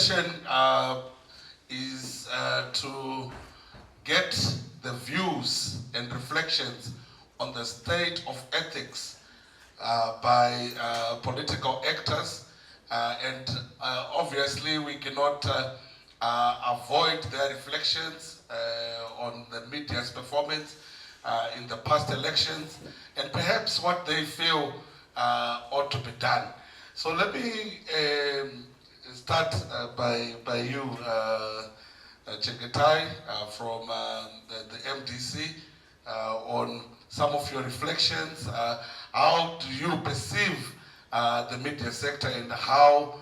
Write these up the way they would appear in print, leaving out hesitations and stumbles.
session is to get the views and reflections on the state of ethics by political actors, and obviously we cannot avoid their reflections on the media's performance in the past elections, and perhaps what they feel ought to be done. So let me start by you, Chengetai, from the MDC, on some of your reflections. How do you perceive the media sector, and how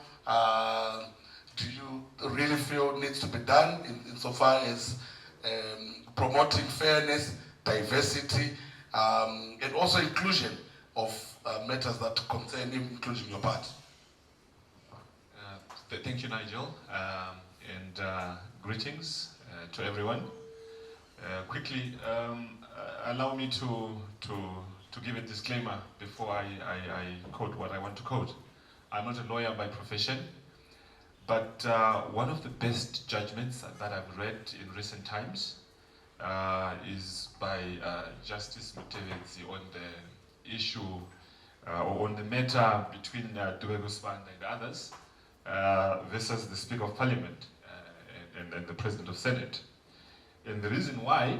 do you really feel needs to be done insofar as promoting fairness, diversity, and also inclusion of matters that concern him, including your part? Thank you, Nigel, and greetings to everyone. Quickly, allow me to give a disclaimer before I quote what I want to quote. I'm not a lawyer by profession, but one of the best judgments that I've read in recent times is by Justice Mutevedzi on the issue or on the matter between Dema and others versus the Speaker of Parliament and the President of Senate. And the reason why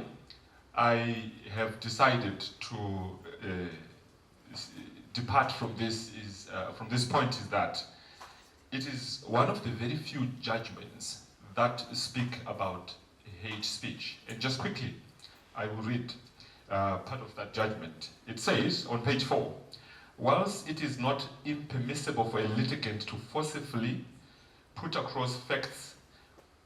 I have decided to depart from this point is that it is one of the very few judgments that speak about hate speech. And just quickly, I will read part of that judgment. It says on page 4, whilst it is not impermissible for a litigant to forcibly put across facts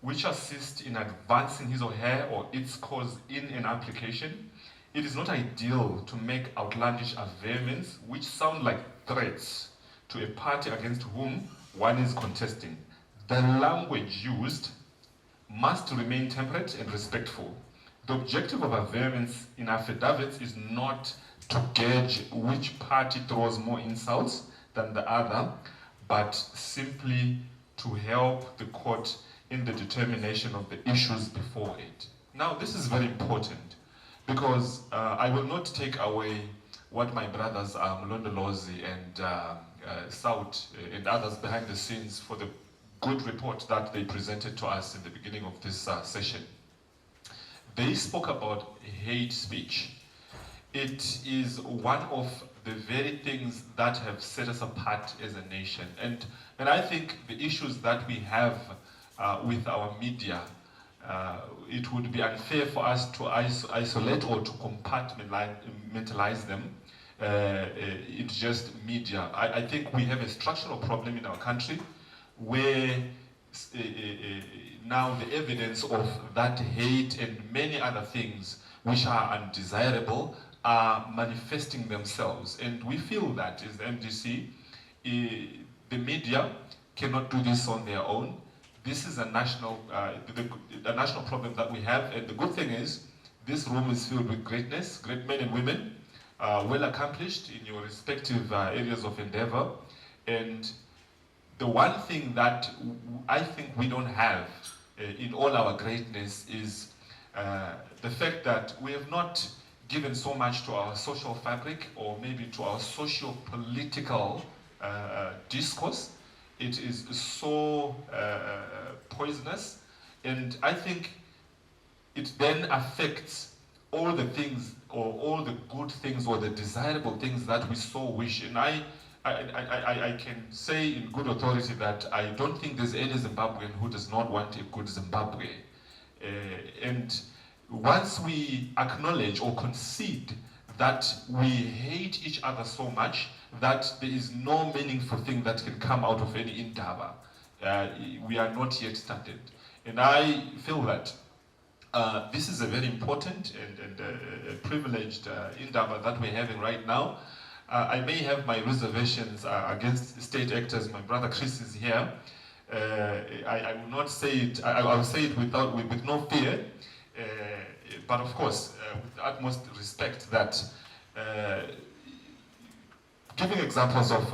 which assist in advancing his or her or its cause in an application, it is not ideal to make outlandish averments which sound like threats to a party against whom one is contesting. The language used must remain temperate and respectful. The objective of averments in affidavits is not to gauge which party throws more insults than the other, but simply to help the court in the determination of the issues before it. Now, this is very important because I will not take away what my brothers Mlondolozi and South and others behind the scenes for the good report that they presented to us in the beginning of this session. They spoke about hate speech. It is one of the very things that have set us apart as a nation. And I think the issues that we have with our media, it would be unfair for us to isolate or to compartmentalize them into just media. I think we have a structural problem in our country where now the evidence of that hate and many other things which are undesirable are manifesting themselves. And we feel that as the MDC, the media cannot do this on their own. This is a national problem that we have, and the good thing is this room is filled with greatness, great men and women, well accomplished in your respective areas of endeavor. And the one thing that I think we don't have in all our greatness is the fact that we have not given so much to our social fabric or maybe to our socio-political discourse. It is so poisonous, and I think it then affects all the things or all the good things or the desirable things that we so wish. And I can say in good authority that I don't think there's any Zimbabwean who does not want a good Zimbabwe. And once we acknowledge or concede that we hate each other so much that there is no meaningful thing that can come out of any indaba, we are not yet started. And I feel that this is a very important and privileged indaba that we're having right now. I may have my reservations against state actors. My brother Chris is here. I will not say it, I will say it with no fear, but of course, with the utmost respect that giving examples of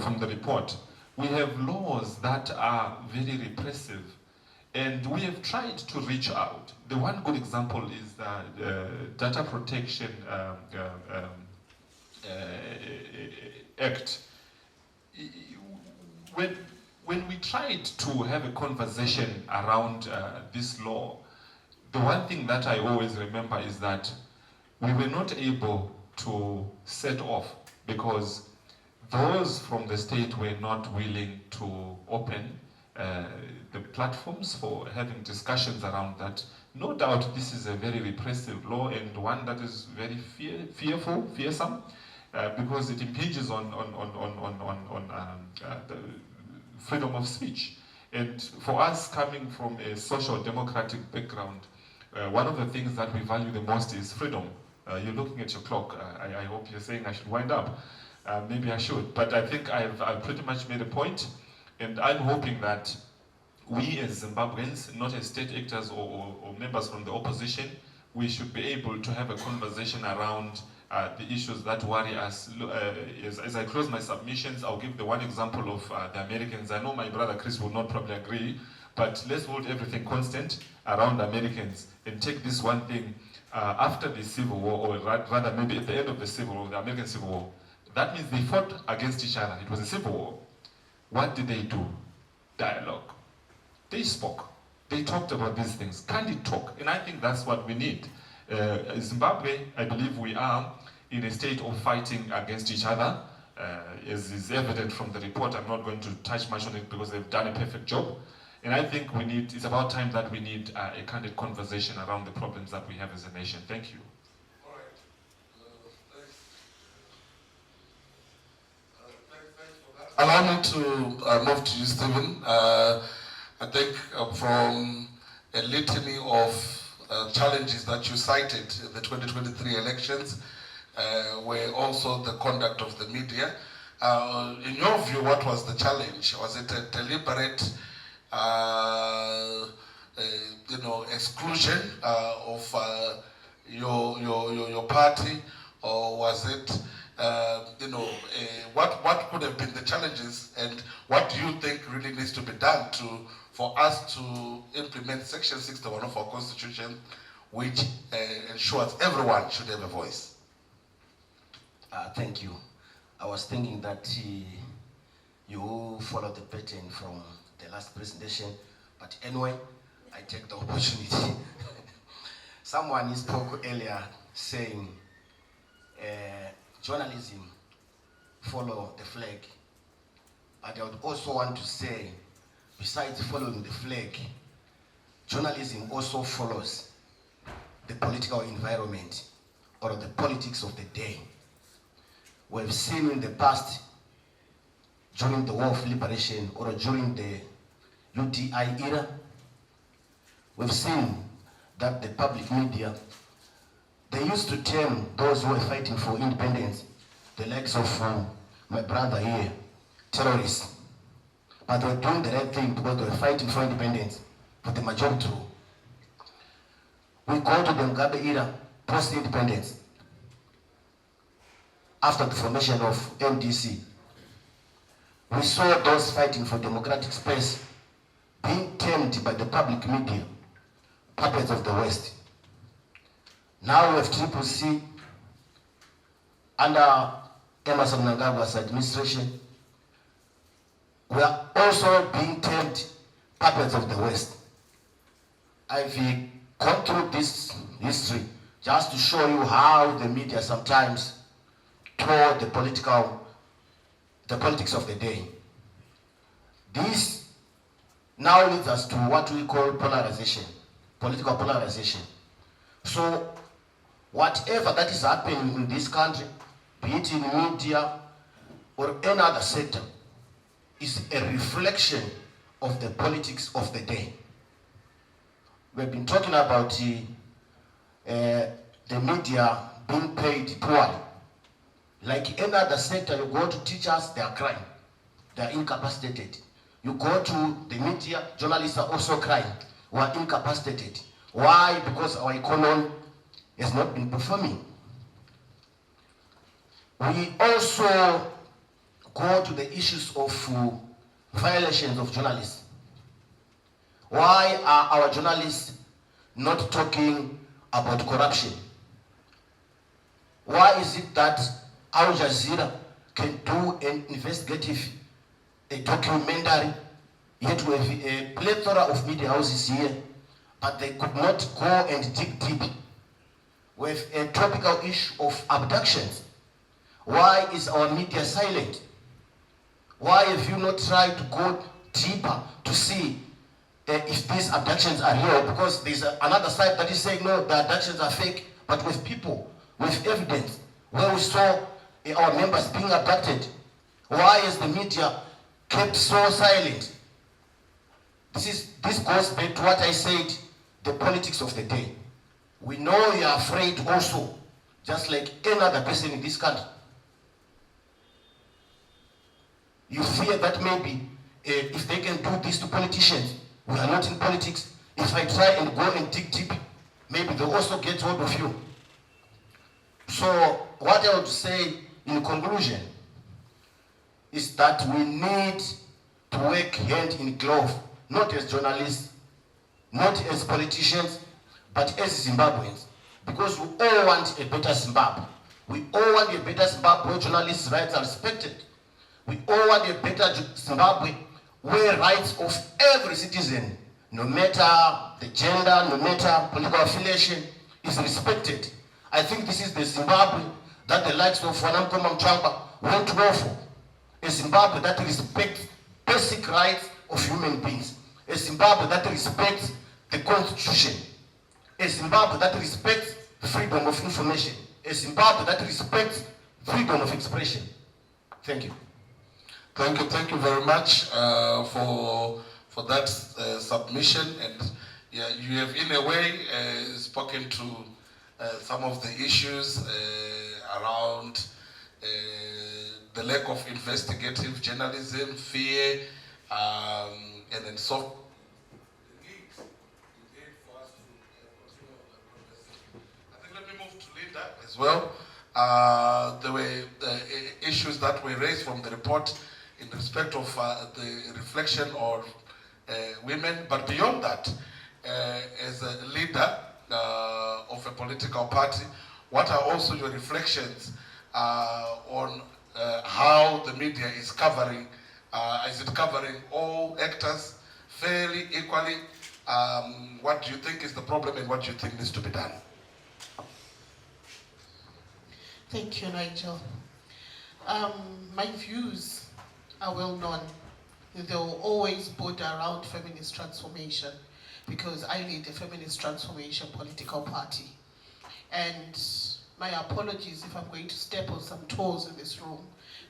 from the report, we have laws that are very repressive, and we have tried to reach out. The one good example is the Data Protection Act. When we tried to have a conversation around this law, the one thing that I always remember is that we were not able to set off because those from the state were not willing to open the platforms for having discussions around that. No doubt this is a very repressive law and one that is very fearsome, because it impinges on the freedom of speech. And for us coming from a social democratic background, one of the things that we value the most is freedom. You're looking at your clock. I hope you're saying I should wind up. Maybe I should, but I think I've pretty much made a point, and I'm hoping that we as Zimbabweans, not as state actors or members from the opposition, we should be able to have a conversation around the issues that worry us. As I close my submissions, I'll give the one example of the Americans. I know my brother Chris will not probably agree, but let's hold everything constant around the Americans and take this one thing. After the Civil War, or rather maybe at the end of the Civil War, the American Civil War, that means they fought against each other. It was a civil war. What did they do? Dialogue. They spoke. They talked about these things. Candid talk. And I think that's what we need. Zimbabwe, I believe we are in a state of fighting against each other. As is evident from the report, I'm not going to touch much on it because they've done a perfect job. And I think it's about time that we need a candid conversation around the problems that we have as a nation. Thank you. Allow me to move to you, Stephen. I think from a litany of challenges that you cited in the 2023 elections were also the conduct of the media. In your view, what was the challenge? Was it a deliberate exclusion of your party, or was it what could have been the challenges, and what do you think really needs to be done for us to implement Section 61 of our Constitution, which ensures everyone should have a voice? Thank you. I was thinking that you followed the pattern from the last presentation, but anyway, I take the opportunity. Someone spoke earlier saying journalism follow the flag, but I would also want to say, besides following the flag, journalism also follows the political environment or the politics of the day. We've seen in the past, during the War of Liberation or during the UDI era, we've seen that the public media, they used to term those who were fighting for independence, the likes of my brother here, terrorists. But they were doing the right thing because they were fighting for independence, for the majority rule. We go to the Mugabe era, post-independence, after the formation of MDC. We saw those fighting for democratic space being termed by the public media puppets of the West. Now we have CCC under Emmerson Mnangagwa's administration. We are also being termed puppets of the West. I've gone through this history just to show you how the media sometimes tore the politics of the day. This now leads us to what we call polarization, political polarization. So whatever that is happening in this country, be it in media or any other sector, is a reflection of the politics of the day. We've been talking about the media being paid poorly. Like any other sector, you go to teachers, they are crying. They are incapacitated. You go to the media, journalists are also crying. We are incapacitated. Why? Because our economy has not been performing. We also go to the issues of violations of journalists? Why are our journalists not talking about corruption? Why is it that Al Jazeera can do an investigative, a documentary, yet we have a plethora of media houses here, but they could not go and dig deep with a topical issue of abductions? Why is our media silent? Why have you not tried to go deeper to see if these abductions are real? Because there's another side that is saying, no, the abductions are fake, but with people, with evidence, where we saw our members being abducted. Why is the media kept so silent? This goes back to what I said, the politics of the day. We know you are afraid also, just like any other person in this country. You fear that maybe if they can do this to politicians, we are not in politics. If I try and go and dig deep, maybe they'll also get hold of you. So what I would say in conclusion is that we need to work hand in glove, not as journalists, not as politicians, but as Zimbabweans, because we all want a better Zimbabwe. We all want a better Zimbabwe where journalists' rights are respected. We all want a better Zimbabwe where rights of every citizen, no matter the gender, no matter political affiliation, is respected. I think this is the Zimbabwe that the likes of Mutsvangwa want to go for. A Zimbabwe that respects basic rights of human beings. A Zimbabwe that respects the Constitution. A Zimbabwe that respects freedom of information. A Zimbabwe that respects freedom of expression. Thank you. Thank you very much for that submission, and yeah, you have in a way spoken to some of the issues around the lack of investigative journalism, fear, and then so. I think let me move to Linda as well. There were issues that were raised from the report in respect of the reflection of women, but beyond that, as a leader of a political party, what are also your reflections on how the media is covering? Is it covering all actors fairly, equally? What do you think is the problem and what do you think needs to be done? Thank you, Nigel. My views are well known. They will always border around feminist transformation because I lead a feminist transformation political party. And my apologies if I'm going to step on some toes in this room,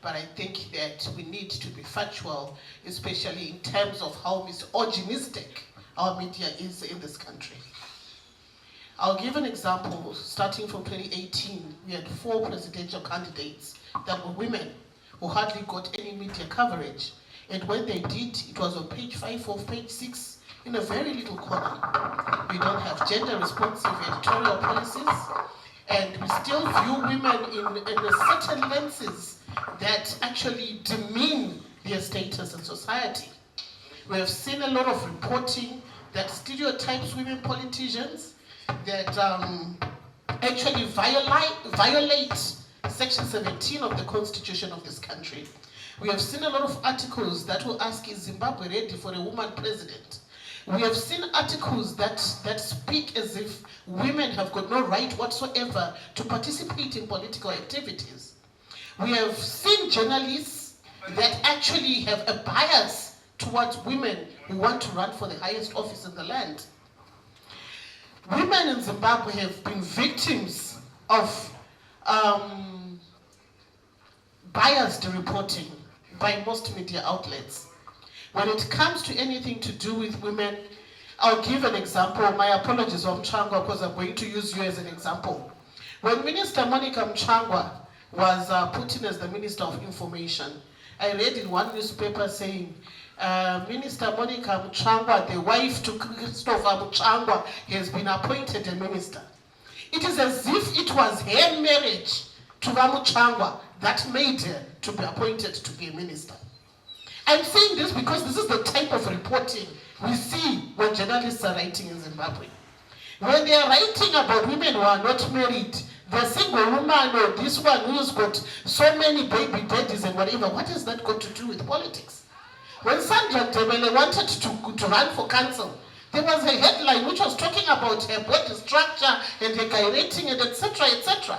but I think that we need to be factual, especially in terms of how misogynistic our media is in this country. I'll give an example. Starting from 2018, we had 4 presidential candidates that were women who hardly got any media coverage. And when they did, it was on page 5 or page 6 in a very little corner. We don't have gender-responsive editorial policies, and we still view women in a certain lenses that actually demean their status in society. We have seen a lot of reporting that stereotypes women politicians, that actually violate Section 17 of the Constitution of this country. We have seen a lot of articles that will ask, is Zimbabwe ready for a woman president? We have seen articles that speak as if women have got no right whatsoever to participate in political activities. We have seen journalists that actually have a bias towards women who want to run for the highest office in the land. Women in Zimbabwe have been victims of biased reporting by most media outlets. When it comes to anything to do with women, I'll give an example. My apologies, Mutsvangwa, because I'm going to use you as an example. When Minister Monica Mutsvangwa was put in as the Minister of Information, I read in one newspaper saying, Minister Monica Mutsvangwa, the wife to Christopher Mutsvangwa, has been appointed a minister. It is as if it was her marriage to Mutsvangwa that made her to be appointed to be a minister. I'm saying this because this is the type of reporting we see when journalists are writing in Zimbabwe. When they are writing about women who are not married, the single woman or this one who's got so many baby daddies and whatever, what has that got to do with politics? When Sandra Dema wanted to run for council, there was a headline which was talking about her body structure and her gyrating and etc. etc.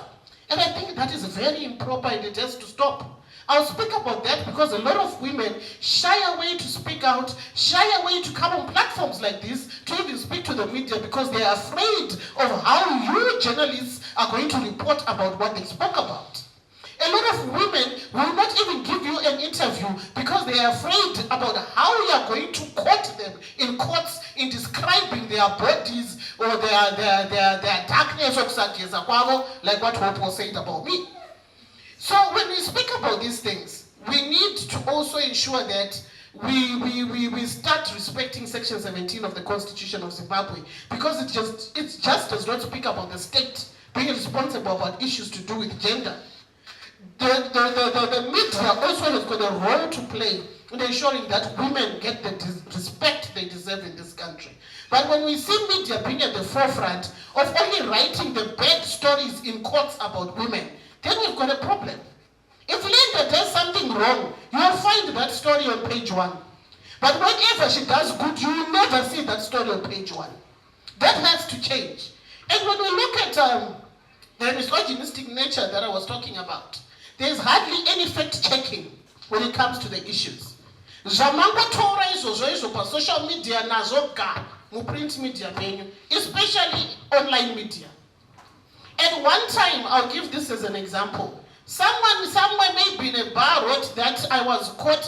And I think that is very improper and it has to stop. I'll speak about that because a lot of women shy away to speak out, shy away to come on platforms like this to even speak to the media because they are afraid of how you journalists are going to report about what they spoke about. A lot of women will not even give you an interview because they are afraid about how you are going to quote them in courts in describing their bodies or their darkness of Sakeza, like what Hopo said about me. So when we speak about these things, we need to also ensure that we start respecting Section 17 of the Constitution of Zimbabwe because it just does not speak about the state being responsible about issues to do with gender. The media also has got a role to play in ensuring that women get the respect they deserve in this country. But when we see media being at the forefront of only writing the bad stories in courts about women, then we've got a problem. If Linda does something wrong, you will find that story on page 1. But whenever she does good, you will never see that story on page 1. That has to change. And when we look at the misogynistic nature that I was talking about, there's hardly any fact-checking when it comes to the issues. Zvamangotora izvozvo pa social media nazoga mu print media penyu, especially online media. At one time, I'll give this as an example. Someone somewhere maybe in a bar wrote that I was caught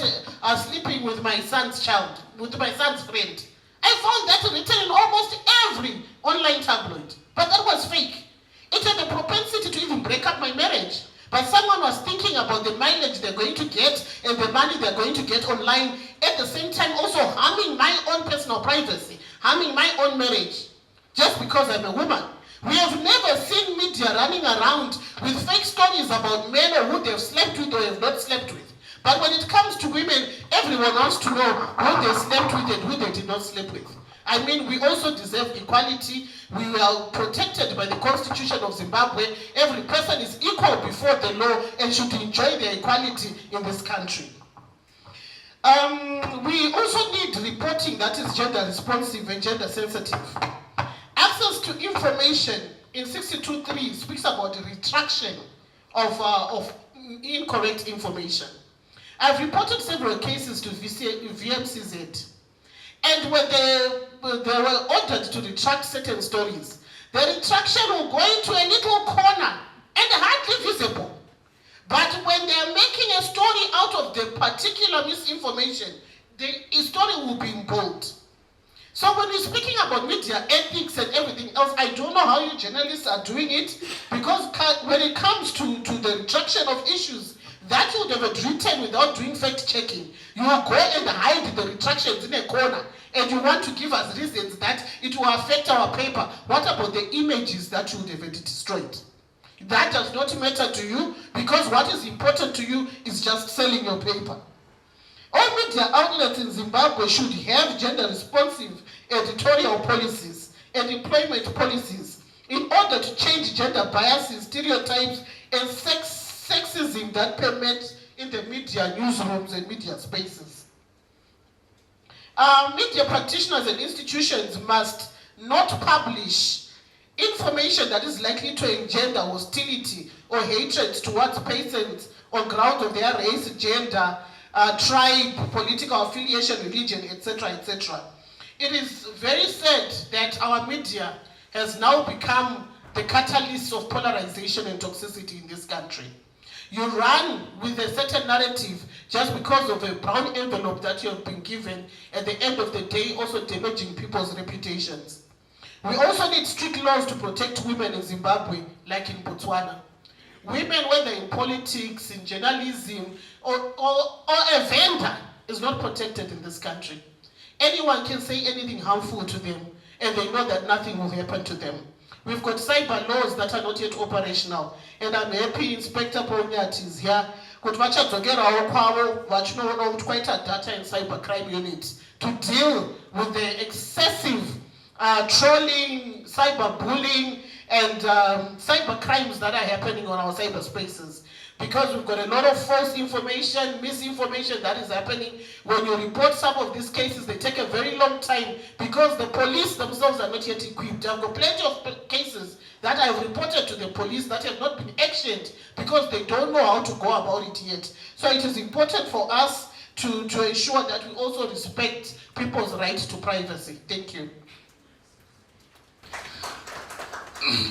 sleeping with my son's child, with my son's friend. I found that written in almost every online tabloid. But that was fake. It had the propensity to even break up my marriage. But someone was thinking about the mileage they're going to get and the money they're going to get online, at the same time also harming my own personal privacy, harming my own marriage, just because I'm a woman. We have never seen media running around with fake stories about men or who they've slept with or have not slept with. But when it comes to women, everyone wants to know who they slept with and who they did not sleep with. I mean, we also deserve equality. We are protected by the Constitution of Zimbabwe. Every person is equal before the law and should enjoy their equality in this country. We also need reporting that is gender responsive and gender sensitive. Access to information in 62.3 speaks about the retraction of incorrect information. I've reported several cases to VMCZ, and when they were ordered to retract certain stories, the retraction will go into a little corner and hardly visible. But when they are making a story out of the particular misinformation, the story will be in bold. So when we're speaking about media ethics and everything else, I don't know how you journalists are doing it, because when it comes to the retraction of issues that you would have written without doing fact-checking, you will go and hide the retractions in a corner, and you want to give us reasons that it will affect our paper. What about the images that you would have destroyed? That does not matter to you, because what is important to you is just selling your paper. All media outlets in Zimbabwe should have gender-responsive editorial policies and employment policies in order to change gender biases, stereotypes, and sexism that permeate in the media newsrooms and media spaces. Media practitioners and institutions must not publish information that is likely to engender hostility or hatred towards persons on grounds of their race, gender, tribe, political affiliation, religion, etc., etc. It is very sad that our media has now become the catalyst of polarization and toxicity in this country. You run with a certain narrative just because of a brown envelope that you have been given, at the end of the day also damaging people's reputations. We also need strict laws to protect women in Zimbabwe, like in Botswana. Women, whether in politics, in journalism, or a vendor, is not protected in this country. Anyone can say anything harmful to them, and they know that nothing will happen to them. We've got cyber laws that are not yet operational, and I'm happy Inspector Ponyat is here, kuti vachadzokerawo kwavo vachinoona kuti kwaita data and cyber crime unit to deal with the excessive trolling, cyberbullying, and cyber crimes that are happening on our cyberspaces. Because we've got a lot of false information, misinformation that is happening. When you report some of these cases, they take a very long time because the police themselves are not yet equipped. I've got plenty of cases that I have reported to the police that have not been actioned because they don't know how to go about it yet. So it is important for us to ensure that we also respect people's right to privacy. Thank you.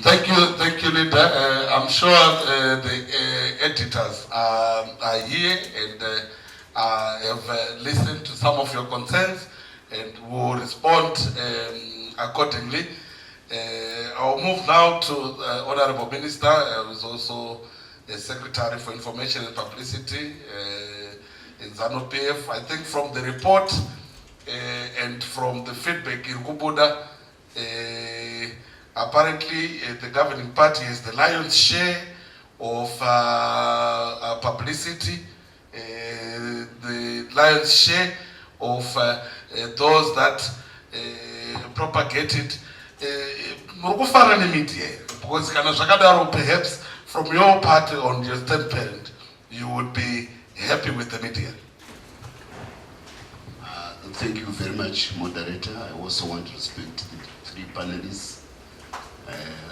Thank you, Linda. I'm sure the editors are here and have listened to some of your concerns and will respond accordingly. I'll move now to Honorable Minister, who is also the Secretary for Information and Publicity in ZANU-PF. I think from the report and from the feedback in Kubuda, apparently the governing party has the lion's share of publicity, the lion's share of those that propagated media, because perhaps from your party on your standpoint you would be happy with the media. Thank you very much, moderator. I also want to respect the three panelists.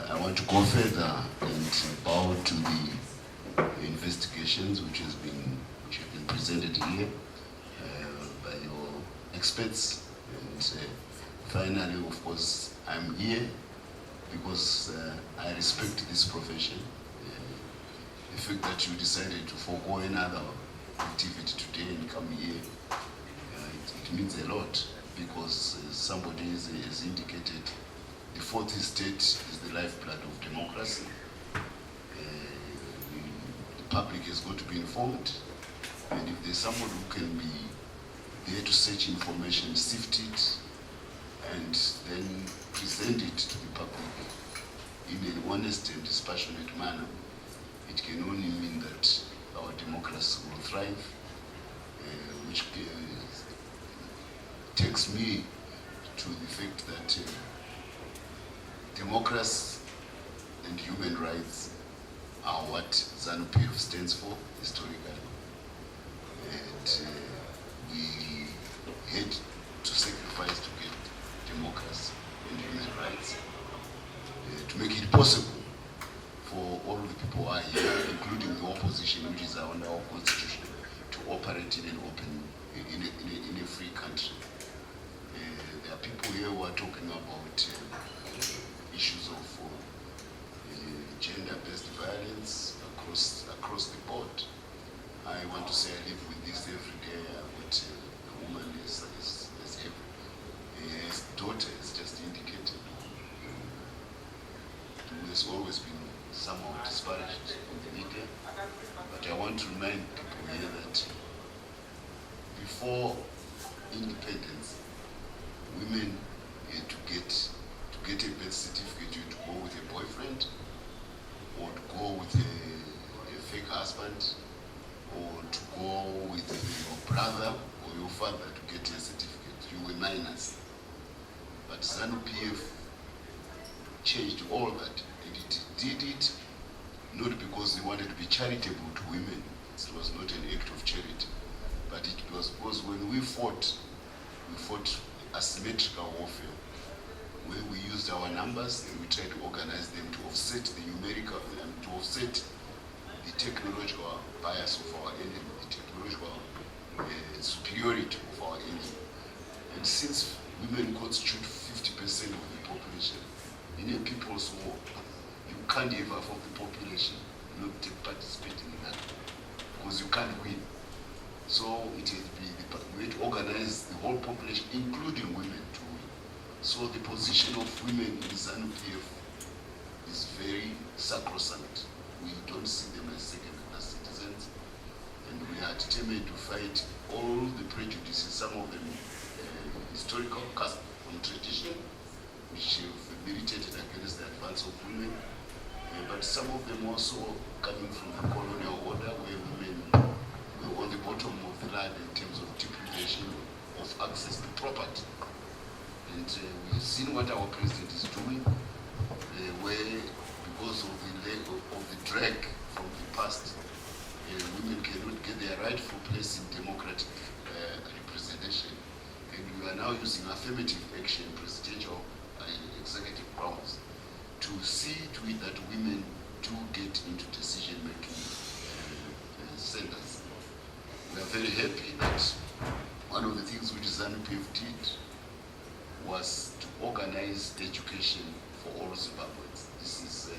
I want to go further and bow to the investigations which have been presented here by your experts. And finally, of course, I'm here because I respect this profession. The fact that you decided to forego another activity today and come here, it means a lot because somebody has indicated the fourth estate is the lifeblood of democracy. The public has got to be informed, and if there's someone who can be there to search information, sift it, and then present it to the public in an honest and dispassionate manner, it can only mean that our democracy will thrive, which takes me to the fact that democracy and human rights are what ZANU-PF stands for historically. And we had to sacrifice to get democracy and human rights to make it possible for all the people who are here, including the opposition, which is under our constitution, to operate in an open, in a free country. There are people here who are talking about issues of gender-based violence across the board. I want to say I live with this every day. But a woman his daughter has just indicated, who has always been somehow disparaged in the media. But I want to remind people here that before independence, women had to get a birth certificate, you had to go with a boyfriend, or to go with a fake husband, or to go with your brother or your father to get a certificate. You were minors. But ZANU-PF changed all that, and it did it not because they wanted to be charitable to women. It was not an act of charity, but it was because when we fought asymmetrical warfare, where we used our numbers and we tried to organize them to offset the numerical, to offset the technological bias of our enemy, the technological superiority of our enemy. And since women constitute 50% of the population, in a people's war, you can't have half of the population not participating in that, because you can't win. So it had to be we had to organize the whole population, including women, to win. So the position of women in ZANU-PF is very sacrosanct. We don't see them as second-class citizens, and we are determined to fight all the prejudices, some of them historical, custom, from tradition, which have militated against the advance of women, but some of them also coming from the colonial order, where women were on the bottom of the ladder in terms of deprivation of access to property. And we've seen what our president is doing, where because of the drag from the past, women cannot get their rightful place in democratic representation. And we are now using affirmative action, presidential executive grounds, to see to it that women do get into decision-making centers. We are very happy that one of the things which ZANU-PF did was to organize education for all Zimbabweans. This is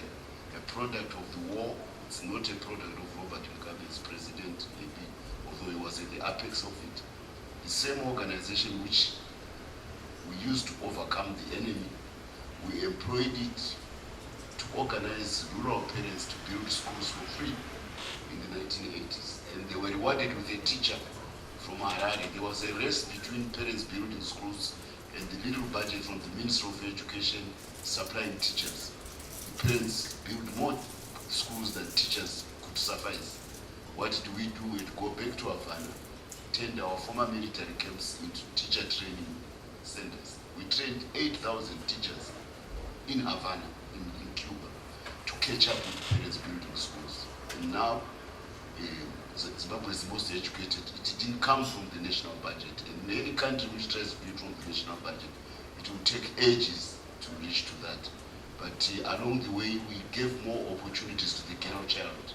a product of the war. It's not a product of Robert Mugabe as president, maybe, although he was at the apex of it. The same organization which we used to overcome the enemy, we employed it to organize rural parents to build schools for free in the 1980s. And they were rewarded with a teacher from Harare. There was a race between parents building schools and the little budget from the Ministry of Education supplying teachers. The parents built more schools than teachers could suffice. What do? We'd go back to Havana, turned our former military camps into teacher training centers. We trained 8,000 teachers in Havana, in Cuba, to catch up with parents building schools. And now, Zimbabwe is the most educated. It didn't come from the national budget. In any country which tries to build from the national budget, it will take ages to reach to that. But along the way, we gave more opportunities to the girl child.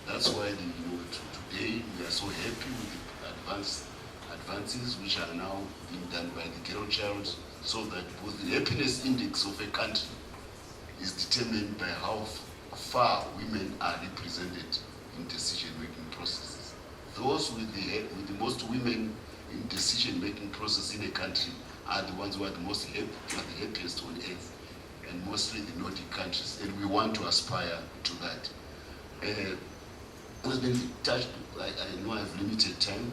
That's why today we are so happy with the advances which are now being done by the girl child, so that both the happiness index of a country is determined by how far women are represented in decision-making processes. Those with the most women in decision-making process in a country are the ones who are the most happiest on earth, and mostly the Nordic countries, and we want to aspire to that. Has been touched. I know I have limited time.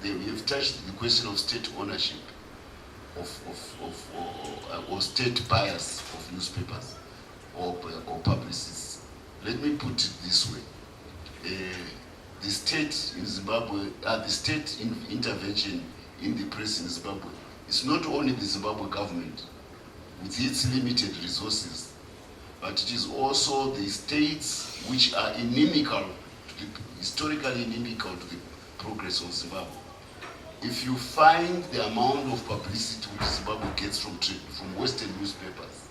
We have touched the question of state ownership or state bias of newspapers or publicists. Let me put it this way: the state in Zimbabwe, the state intervention in the press in Zimbabwe is not only the Zimbabwe government with its limited resources, but it is also the states which are historically inimical to the progress of Zimbabwe. If you find the amount of publicity which Zimbabwe gets from Western newspapers,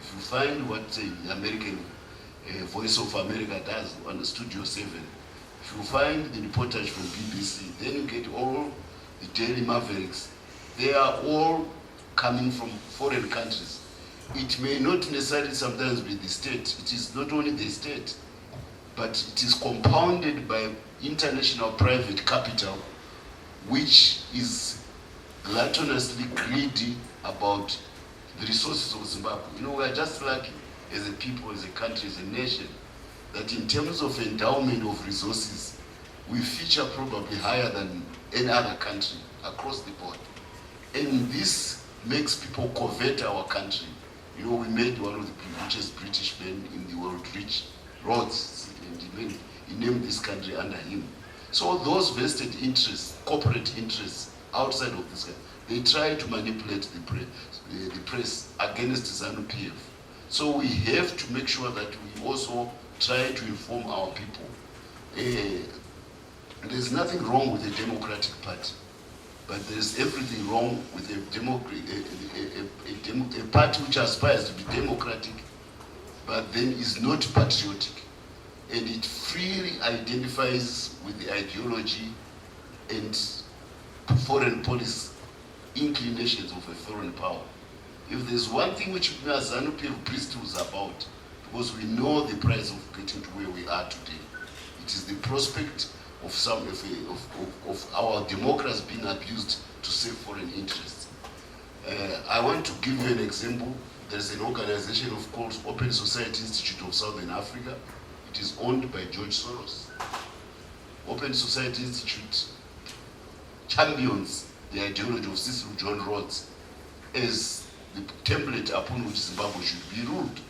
if you find what the American Voice of America does on Studio 7, if you find the reportage from BBC, then you get all the Daily Mavericks. They are all coming from foreign countries. It may not necessarily sometimes be the state. It is not only the state, but it is compounded by international private capital, which is gluttonously greedy about the resources of Zimbabwe. You know, we are just lucky as a people, as a country, as a nation, that in terms of endowment of resources, we feature probably higher than any other country across the board. And this makes people covet our country. You know, we made one of the richest British men in the world rich, Rhodes, and he named this country under him. So those vested interests, corporate interests outside of this country, they try to manipulate the press against ZANU-PF. So we have to make sure that we also try to inform our people. There's nothing wrong with a democratic party, but there's everything wrong with a party which aspires to be democratic, but then is not patriotic. And it freely identifies with the ideology and foreign policy inclinations of a foreign power. If there's one thing which ZANU-PF priesthood is about, because we know the price of getting to where we are today, it is the prospect of our democracy being abused to serve foreign interests. I want to give you an example. There's an organization called Open Society Institute of Southern Africa. It is owned by George Soros. Open Society Institute champions the ideology of Cecil John Rhodes as the template upon which Zimbabwe should be ruled.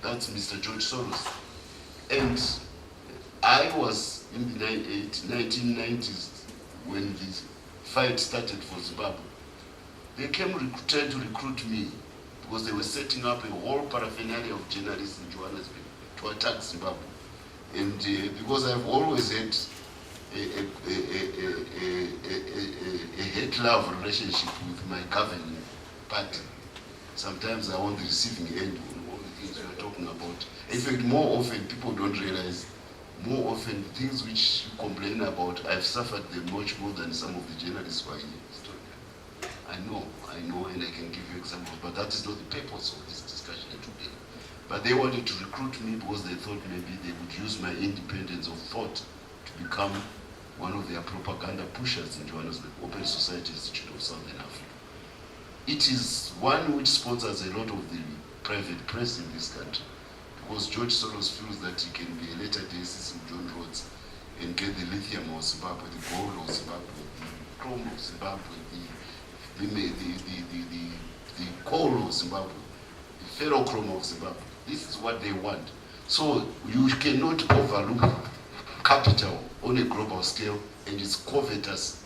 That's Mr. George Soros. And I was in the 1990s when this fight started for Zimbabwe. They came trying to recruit me because they were setting up a whole paraphernalia of journalists in Johannesburg to attack Zimbabwe. And because I've always had a hate-love relationship with my governing party, sometimes I'm on the receiving end on all the things we're talking about. In fact, more often, people don't realize, more often, things which you complain about, I've suffered them much more than some of the journalists who are here. I know, and I can give you examples, but that is not the purpose of this discussion today. But they wanted to recruit me because they thought maybe they would use my independence of thought to become one of their propaganda pushers in Johannesburg, Open Society Institute of Southern Africa. It is one which sponsors a lot of the private press in this country, because George Soros feels that he can be a later-day Cecil John Rhodes and get the lithium of Zimbabwe, the gold of Zimbabwe, the chrome of Zimbabwe, the coal of Zimbabwe, the ferrochrome of Zimbabwe. This is what they want. So you cannot overlook capital on a global scale and its covetous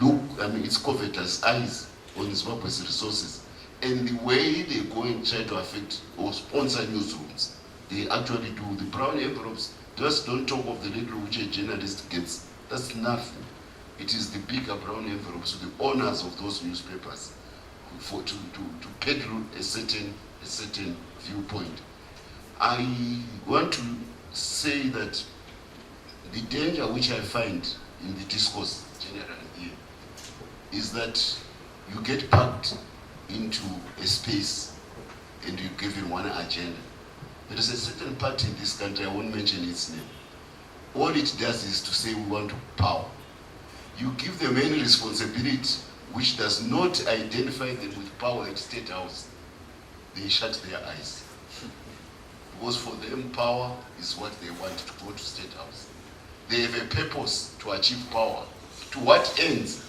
its covetous eyes on Zimbabwe's resources. And the way they go and try to affect or sponsor newsrooms, they actually do. The brown envelopes, just don't talk of the little which a journalist gets. That's nothing. It is the bigger brown envelopes to the owners of those newspapers to peddle a certain viewpoint. I want to say that the danger which I find in the discourse generally here is that you get packed into a space and you're given one agenda. There is a certain party in this country, I won't mention its name. All it does is to say we want power. You give them any responsibility which does not identify them with power at State House, they shut their eyes. Because for them, power is what they want to go to State House. They have a purpose to achieve power. To what ends,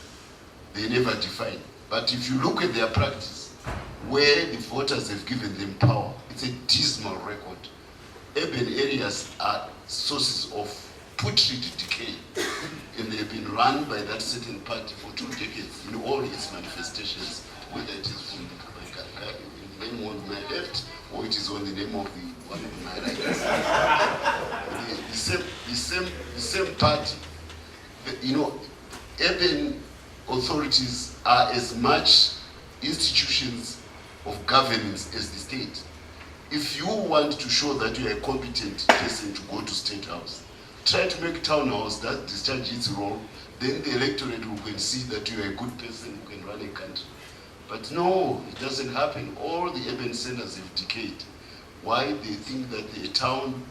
they never define. But if you look at their practice, where the voters have given them power, it's a dismal record. Urban areas are sources of putrid decay, and they've been run by that certain party for 2 decades in all its manifestations, whether it is in the name on my left or it is on the name of the one on my right. the same party. Urban authorities are as much institutions of governance as the state. If you want to show that you are a competent person to go to State House, try to make town house that discharge its role, then the electorate will see that you are a good person who can run a country. But no, it doesn't happen. All the urban centers have decayed. Why? They think that the town,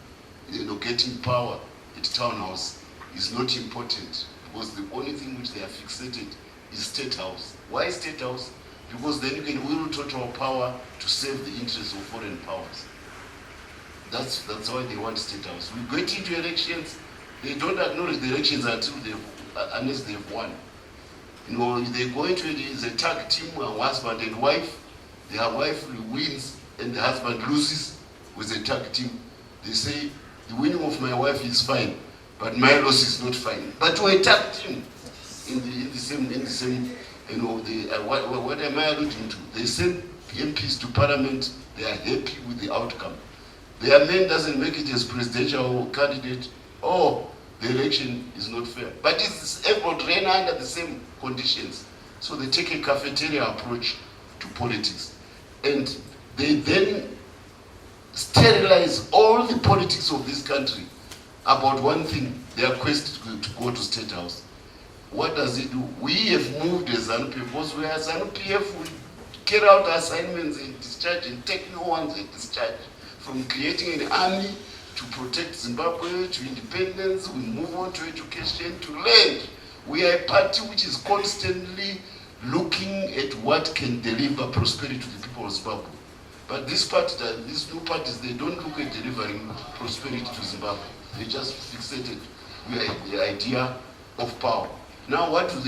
getting power at town house is not important, because the only thing which they are fixated is State House. Why State House? Because then you can wield total power to save the interests of foreign powers. That's why they want State House. We get into elections, they don't acknowledge the elections unless they've won. They go into it as a tag team, a husband and wife. Their wife wins and the husband loses with a tag team. They say, the winning of my wife is fine, but my loss is not fine. But we're a tag team in the same, what am I alluding to? They send MPs to Parliament, they are happy with the outcome. Their man doesn't make it as presidential candidate, the election is not fair. But it's everyone ran under the same conditions. So they take a cafeteria approach to politics. And they then sterilize all the politics of this country about one thing, their quest to go to State House. What does it do? We have moved as ZANU-PF because we are ZANU-PF, we carry out assignments and discharge and take no ones at discharge. From creating an army to protect Zimbabwe, to independence, we move on to education, to land. We are a party which is constantly looking at what can deliver prosperity to the people of Zimbabwe. But these new parties, they don't look at delivering prosperity to Zimbabwe. They just fixated with the idea of power. Now what do?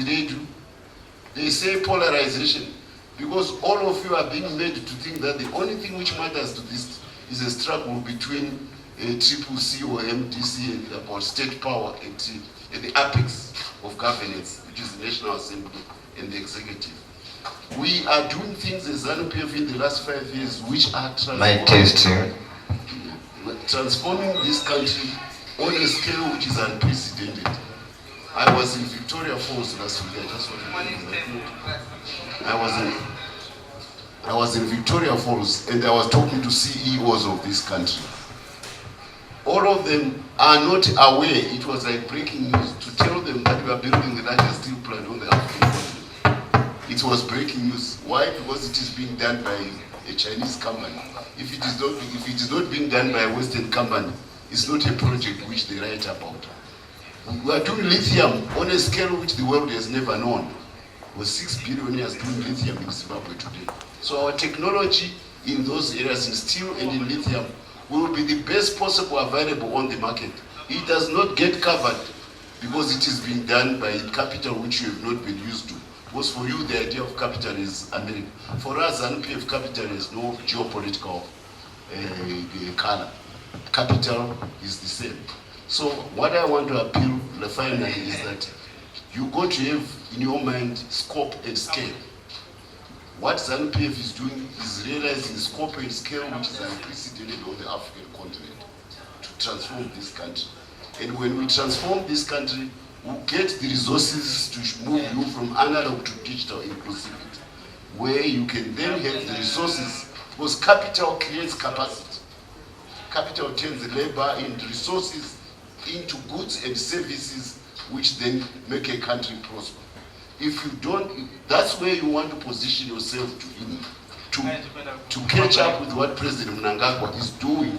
They say polarization. Because all of you are being made to think that the only thing which matters to this is a struggle between CCC or MDC and about state power at the apex of governance, which is the National Assembly and the executive. We are doing things as ZANU-PF in the last 5 years which are transforming this country on a scale which is unprecedented. I was in Victoria Falls last week. I was in Victoria Falls and I was talking to CEOs of this country. All of them are not aware. It was like breaking news to tell them that we are building the largest steel plant on the African continent. It was breaking news. Why? Because it is being done by a Chinese company. If it is not being done by a Western company, it's not a project which they write about. We are doing lithium on a scale which the world has never known. With 6 billionaires doing lithium in Zimbabwe today. So our technology in those areas, in steel and in lithium, will be the best possible available on the market. It does not get covered because it is being done by capital which you have not been used to. Because for you, the idea of capital is America. For us, ZANU-PF capital has no geopolitical color. Capital is the same. So what I want to appeal finally is that you got to have in your mind scope and scale. What ZANU-PF is doing is realizing scope and scale which is unprecedented on the African continent to transform this country. And when we transform this country, we'll get the resources to move you from analog to digital inclusivity, where you can then have the resources, because capital creates capacity. Capital turns the labor and resources into goods and services which then make a country prosper. If you don't, that's where you want to position yourself to catch up with what President Mnangagwa is doing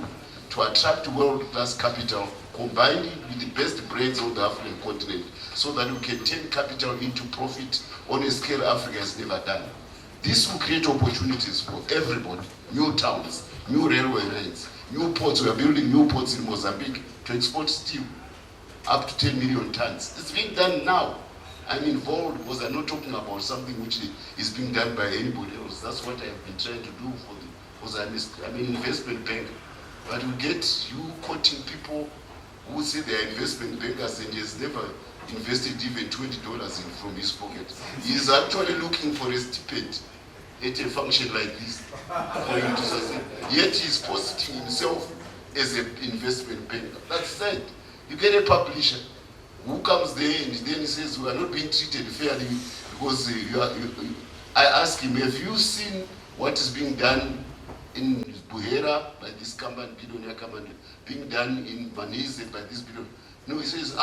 to attract world-class capital, combined with the best brains of the African continent, so that we can turn capital into profit on a scale Africa has never done. This will create opportunities for everybody, new towns, new railway lines, new ports. We are building new ports in Mozambique to export steel up to 10 million tons. It's being done now. I'm involved because I'm not talking about something which is being done by anybody else. That's what I've been trying to do because I'm an investment banker. But you get you quoting people who say they are investment bankers and he has never invested even $20 in from his pocket. He is actually looking for a stipend at a function like this for him to sustain. Yet he is positing himself as an investment banker. That's sad. You get a publisher who comes there and then he says, we are not being treated fairly because I ask him, have you seen what is being done in Buhera by this company, billionaire company, being done in Manise by this billionaire? No, he says,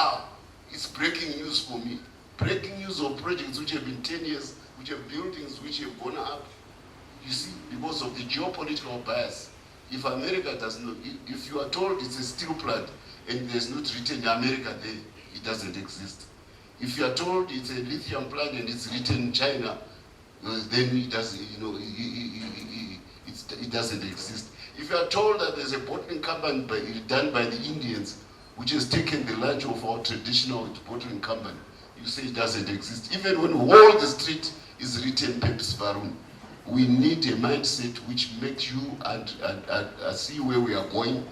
it's breaking news for me. Breaking news of projects which have been 10 years, which have buildings which have gone up. You see, because of the geopolitical bias. If America does not, if you are told it's a steel plant and there's not written America there, it doesn't exist. If you are told it's a lithium plant and it's written in China, then it doesn't, it doesn't exist. If you are told that there's a bottling company done by the Indians, which has taken the lunch of our traditional bottling company, you say it doesn't exist. Even when Wall the Street is written Pepsi Varun, we need a mindset which makes you see where we are going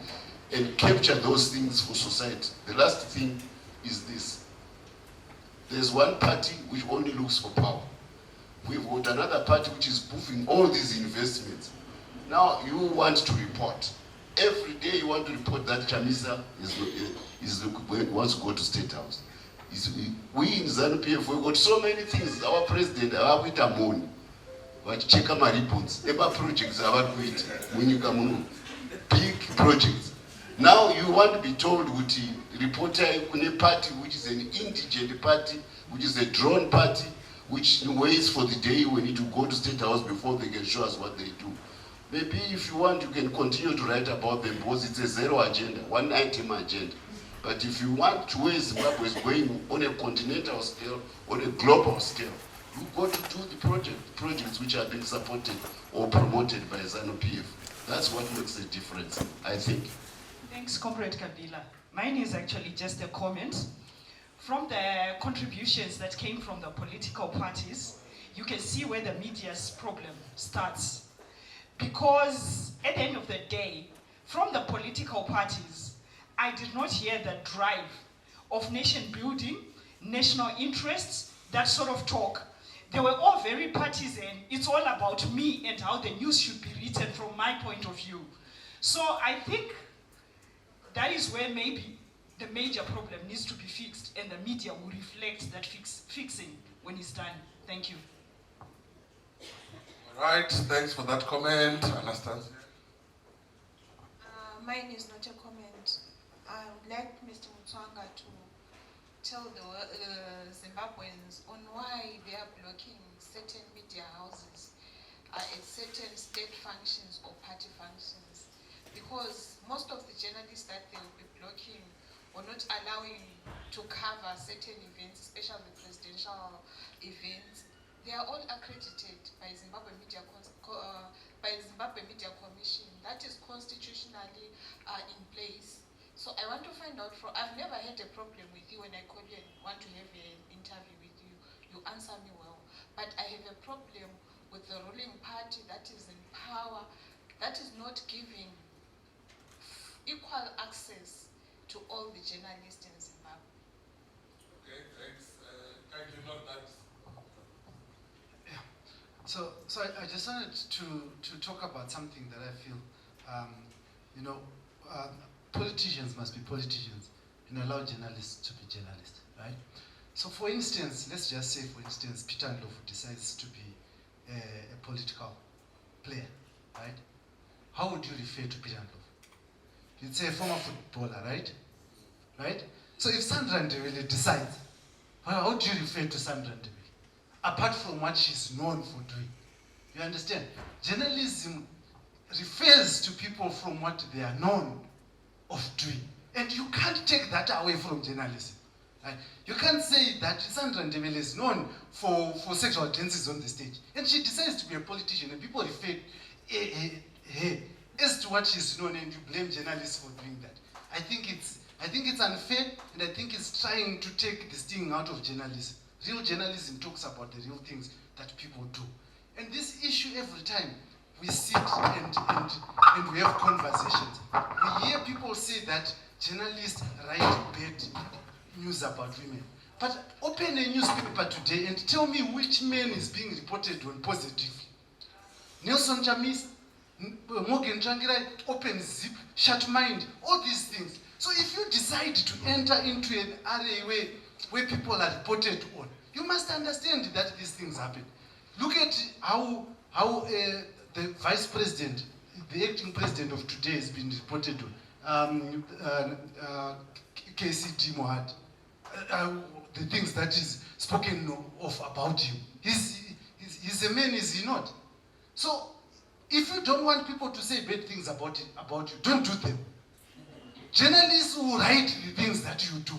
and capture those things for society. The last thing is this. There's one party which only looks for power. We've got another party which is moving all these investments. Now you want to report. Every day you want to report that Chamisa wants to go to State House. We in ZANU-PF, we've got so many things. Our president, our Witamoni, check my reports. Eba projects, our big projects. Now you want to be told with reporter a party which is an indigent party, which is a drone party, which waits for the day we need to go to State House before they can show us what they do. Maybe if you want, you can continue to write about them because it's a zero agenda, one item agenda. But if you want to where Zimbabwe is going on a continental scale, on a global scale, you've got to do the projects which are being supported or promoted by ZANU-PF. That's what makes a difference, I think. Thanks, Comrade Kabila. Mine is actually just a comment. From the contributions that came from the political parties, you can see where the media's problem starts. Because at the end of the day, from the political parties, I did not hear the drive of nation building, national interests, that sort of talk. They were all very partisan. It's all about me and how the news should be written from my point of view. So I think that is where maybe the major problem needs to be fixed, and the media will reflect that fixing when it's done. Thank you. All right, thanks for that comment. Anastasia? Mine is not a comment. I would like Mr. Mutsvangwa to tell the Zimbabweans on why they are blocking certain media houses at certain state functions or party functions. Because most of the journalists that they will be blocking or not allowing to cover certain events, especially the presidential events, they are all accredited by Zimbabwe Media Commission. That is constitutionally in place. So I want to find out I've never had a problem with you when I call you and want to have an interview with you. You answer me well. But I have a problem with the ruling party that is in power, that is not giving equal access to all the journalists in Zimbabwe. Okay, thanks. Thank you. Not that. Yeah. So I just wanted to talk about something that I feel, politicians must be politicians and allow journalists to be journalists, right? So for instance, let's just say, for instance, Peter Ndlovu decides to be a political player, right? How would you refer to Peter Ndlovu? You'd say a former footballer, right? Right? So if Sandra Ndebele decides, how do you refer to Sandra Ndebele? Apart from what she's known for doing. You understand? Journalism refers to people from what they are known of doing. And you can't take that away from journalism. Right? You can't say that Sandra Ndebele is known for sexual dances on the stage. And she decides to be a politician and people refer her as to what she's known, and you blame journalists for doing that. I think it's unfair, and I think it's trying to take the sting out of journalism. Real journalism talks about the real things that people do. And this issue, every time we sit and we have conversations, we hear people say that journalists write bad news about women. But open a newspaper today and tell me which man is being reported on positively. Nelson Chamisa, Morgan Trangirai, Open Zip, Shut Mind, all these things. So if you decide to enter into an area where people are reported on, you must understand that these things happen. Look at how the vice president, the acting president of today has been reported on. KCD Mohad, the things that is spoken of about you. He's a man, is he not? So if you don't want people to say bad things about you, don't do them. Journalists who write the things that you do,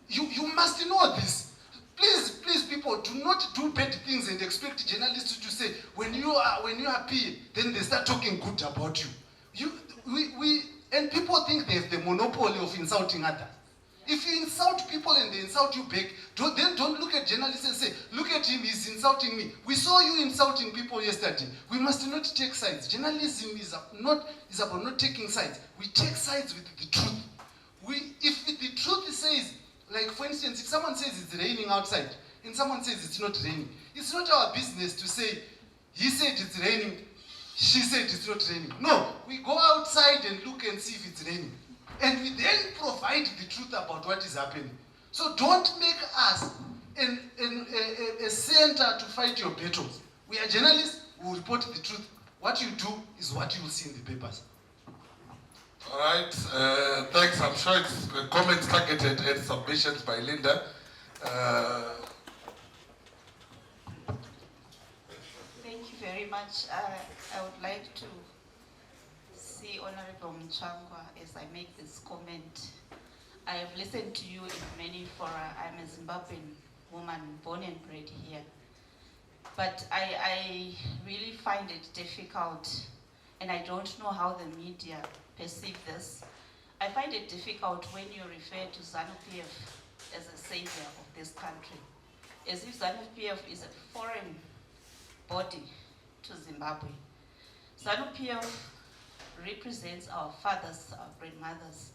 you must know this. Please, people, do not do bad things and expect journalists to say when you appear, then they start talking good about you. And people think they have the monopoly of insulting others. If you insult people and they insult you back, don't look at journalists and say, look at him, he's insulting me. We saw you insulting people yesterday. We must not take sides. Journalism is about not taking sides. We take sides with the truth. If the truth says, like for instance, if someone says it's raining outside and someone says it's not raining, it's not our business to say, he said it's raining, she said it's not raining. No, we go outside and look and see if it's raining. And we then provide the truth about what is happening. So don't make us a center to fight your battles. We are journalists who will report the truth. What you do is what you will see in the papers. All right, thanks. I'm sure it's comments targeted and submissions by Linda. Thank you very much. I would like to see Honorable Mutsvangwa as I make this comment. I have listened to you in many fora. I'm a Zimbabwean woman born and bred here. But I really find it difficult, and I don't know how the media perceive this. I find it difficult when you refer to ZANU-PF as a savior of this country, as if ZANU-PF is a foreign body to Zimbabwe. ZANU-PF represents our fathers, our grandmothers,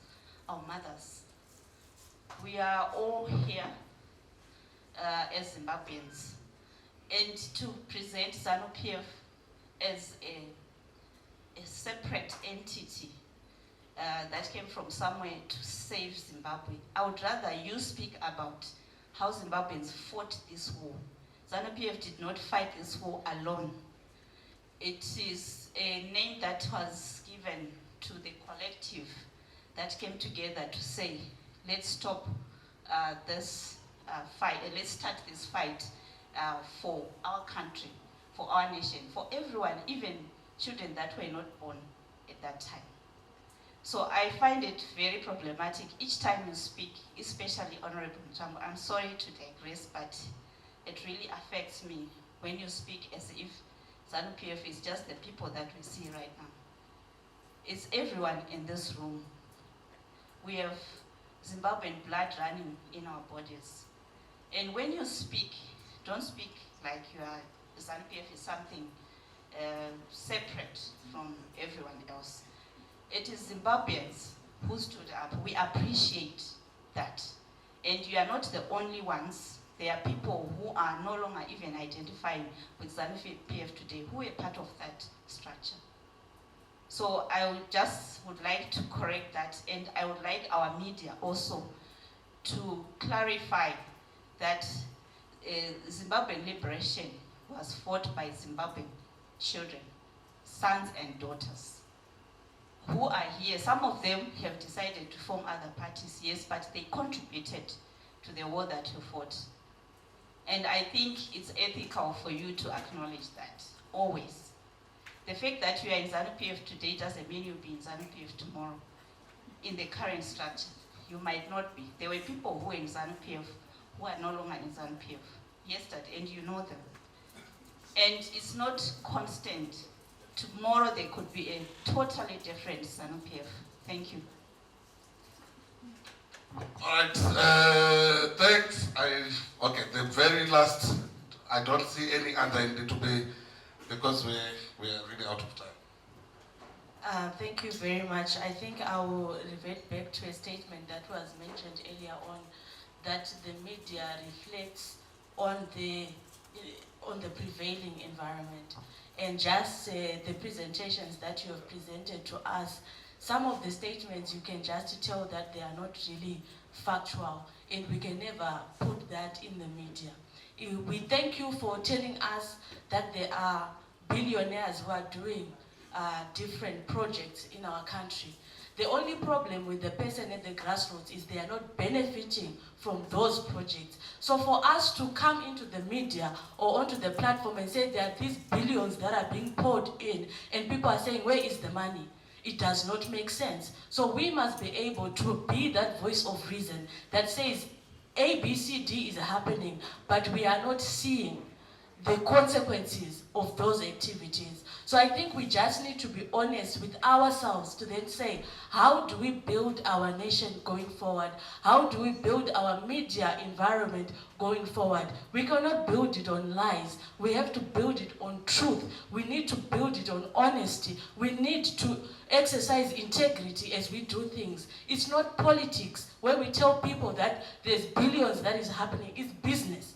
our mothers. We are all here as Zimbabweans, and to present ZANU-PF as a separate entity that came from somewhere to save Zimbabwe. I would rather you speak about how Zimbabweans fought this war. ZANU-PF did not fight this war alone. It is a name that was given to the collective that came together to say, let's stop this fight, let's start this fight for our country, for our nation, for everyone, even children that were not born at that time. So I find it very problematic each time you speak, especially Honorable Mutsvangwa. I'm sorry to digress, but it really affects me when you speak as if ZANU-PF is just the people that we see right now. It's everyone in this room. We have Zimbabwean blood running in our bodies. And when you speak, don't speak like you are, ZANU-PF is something separate from everyone else. It is Zimbabweans who stood up. We appreciate that. And you are not the only ones. There are people who are no longer even identifying with ZANU-PF today, who are part of that structure. So I would like to correct that, and I would like our media also to clarify that Zimbabwean liberation was fought by Zimbabwean children, sons and daughters, who are here. Some of them have decided to form other parties, yes, but they contributed to the war that you fought. And I think it's ethical for you to acknowledge that, always. The fact that you are in ZANU-PF today doesn't mean you'll be in ZANU-PF tomorrow. In the current structure, you might not be. There were people who were in ZANU-PF who are no longer in ZANU-PF yesterday, and you know them. And it's not constant. Tomorrow there could be a totally different ZANU-PF. Thank you. All right, thanks. Okay, the very last, I don't see any other in to be, because we are really out of time. Thank you very much. I think I will revert back to a statement that was mentioned earlier on, that the media reflects on the prevailing environment. And just the presentations that you have presented to us, some of the statements you can just tell that they are not really factual, and we can never put that in the media. We thank you for telling us that there are billionaires who are doing different projects in our country. The only problem with the person at the grassroots is they are not benefiting from those projects. So for us to come into the media or onto the platform and say there are these billions that are being poured in and people are saying, where is the money? It does not make sense. So we must be able to be that voice of reason that says A, B, C, D is happening, but we are not seeing the consequences of those activities. So I think we just need to be honest with ourselves to then say, how do we build our nation going forward? How do we build our media environment going forward? We cannot build it on lies. We have to build it on truth. We need to build it on honesty. We need to exercise integrity as we do things. It's not politics where we tell people that there's billions that is happening. It's business.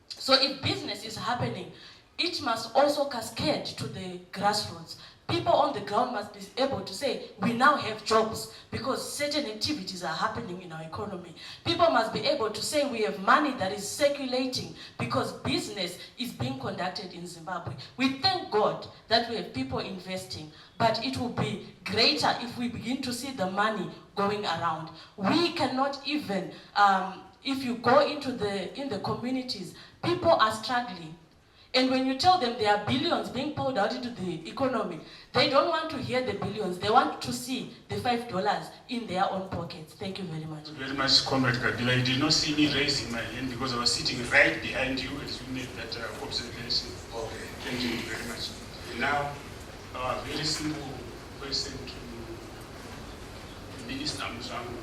So if business is happening, it must also cascade to the grassroots. People on the ground must be able to say, we now have jobs because certain activities are happening in our economy. People must be able to say we have money that is circulating because business is being conducted in Zimbabwe. We thank God that we have people investing, but it will be greater if we begin to see the money going around. We cannot even, if you go into in the communities, people are struggling. And when you tell them there are billions being poured out into the economy, they don't want to hear the billions. They want to see the $5 in their own pockets. Thank you very much. Very much, Comrade Kabila. You did not see me raising my hand because I was sitting right behind you as you made that observation. Okay. Thank you very much. And now, a very simple question to Minister Mutsvangwa.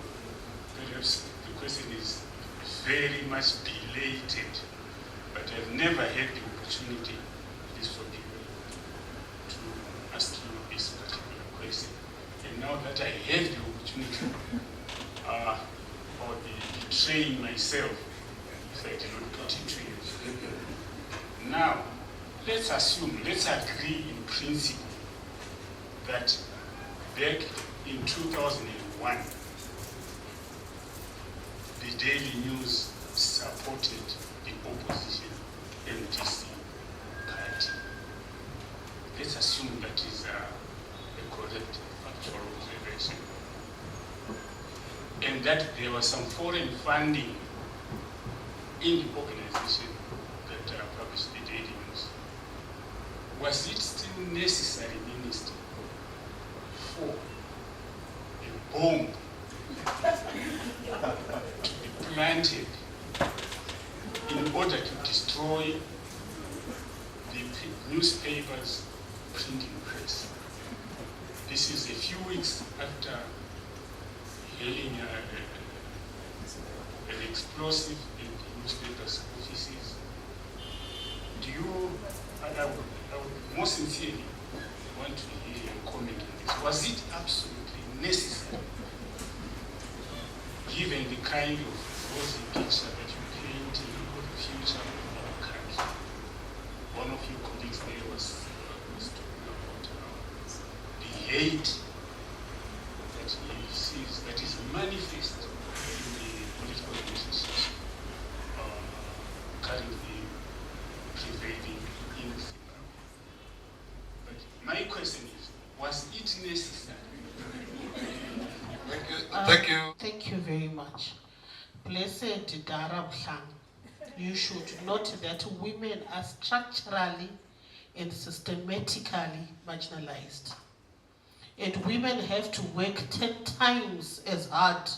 Perhaps the question is very much belated, but I've never had the opportunity. It is did not put into use. Now, let's assume, let's agree in principle that back in 2001, the Daily News supported the opposition MDC party. Let's assume that is a correct factual observation. And that there was some foreign funding in the organization that published the Daily News. Was it still necessary, Minister, for a bomb to be planted in order to destroy the newspapers' printing press? This is a few weeks after hailing an explosive in the newspapers' offices. I would most sincerely want to hear your comment on this. Was it absolutely necessary, given the kind of rosy picture that you paint of the future of our country? One of your colleagues there was talking about the hate that he sees, that is manifest in the political relationships currently prevailing in Zimbabwe. But my question is, was it necessary? Thank you. Thank you very much. Blessed Dara Mhlang, you should note that women are structurally and systematically marginalized. And women have to work 10 times as hard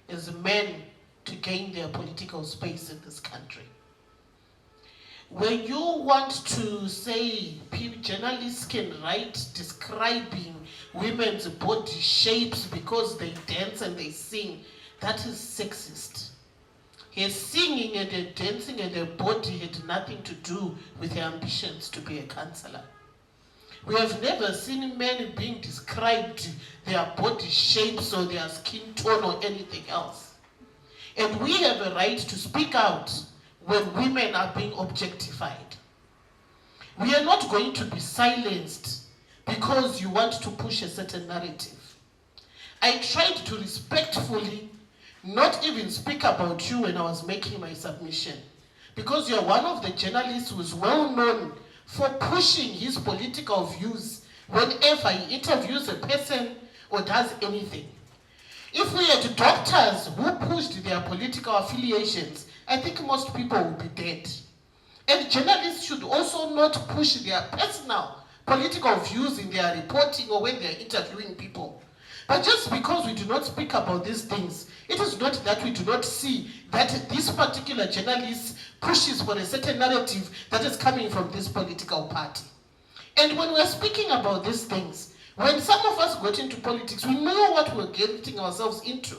as men to gain their political space in this country. When you want to say journalists can write describing women's body shapes because they dance and they sing, that is sexist. Her singing and her dancing and her body had nothing to do with her ambitions to be a councillor. We have never seen men being described their body shapes or their skin tone or anything else. And we have a right to speak out when women are being objectified. We are not going to be silenced because you want to push a certain narrative. I tried to respectfully not even speak about you when I was making my submission, because you're one of the journalists who is well known for pushing his political views whenever he interviews a person or does anything. If we had doctors who pushed their political affiliations, I think most people would be dead. And journalists should also not push their personal political views in their reporting or when they're interviewing people. But just because we do not speak about these things, it is not that we do not see that this particular journalist pushes for a certain narrative that is coming from this political party. And when we're speaking about these things, when some of us got into politics, we know what we're getting ourselves into.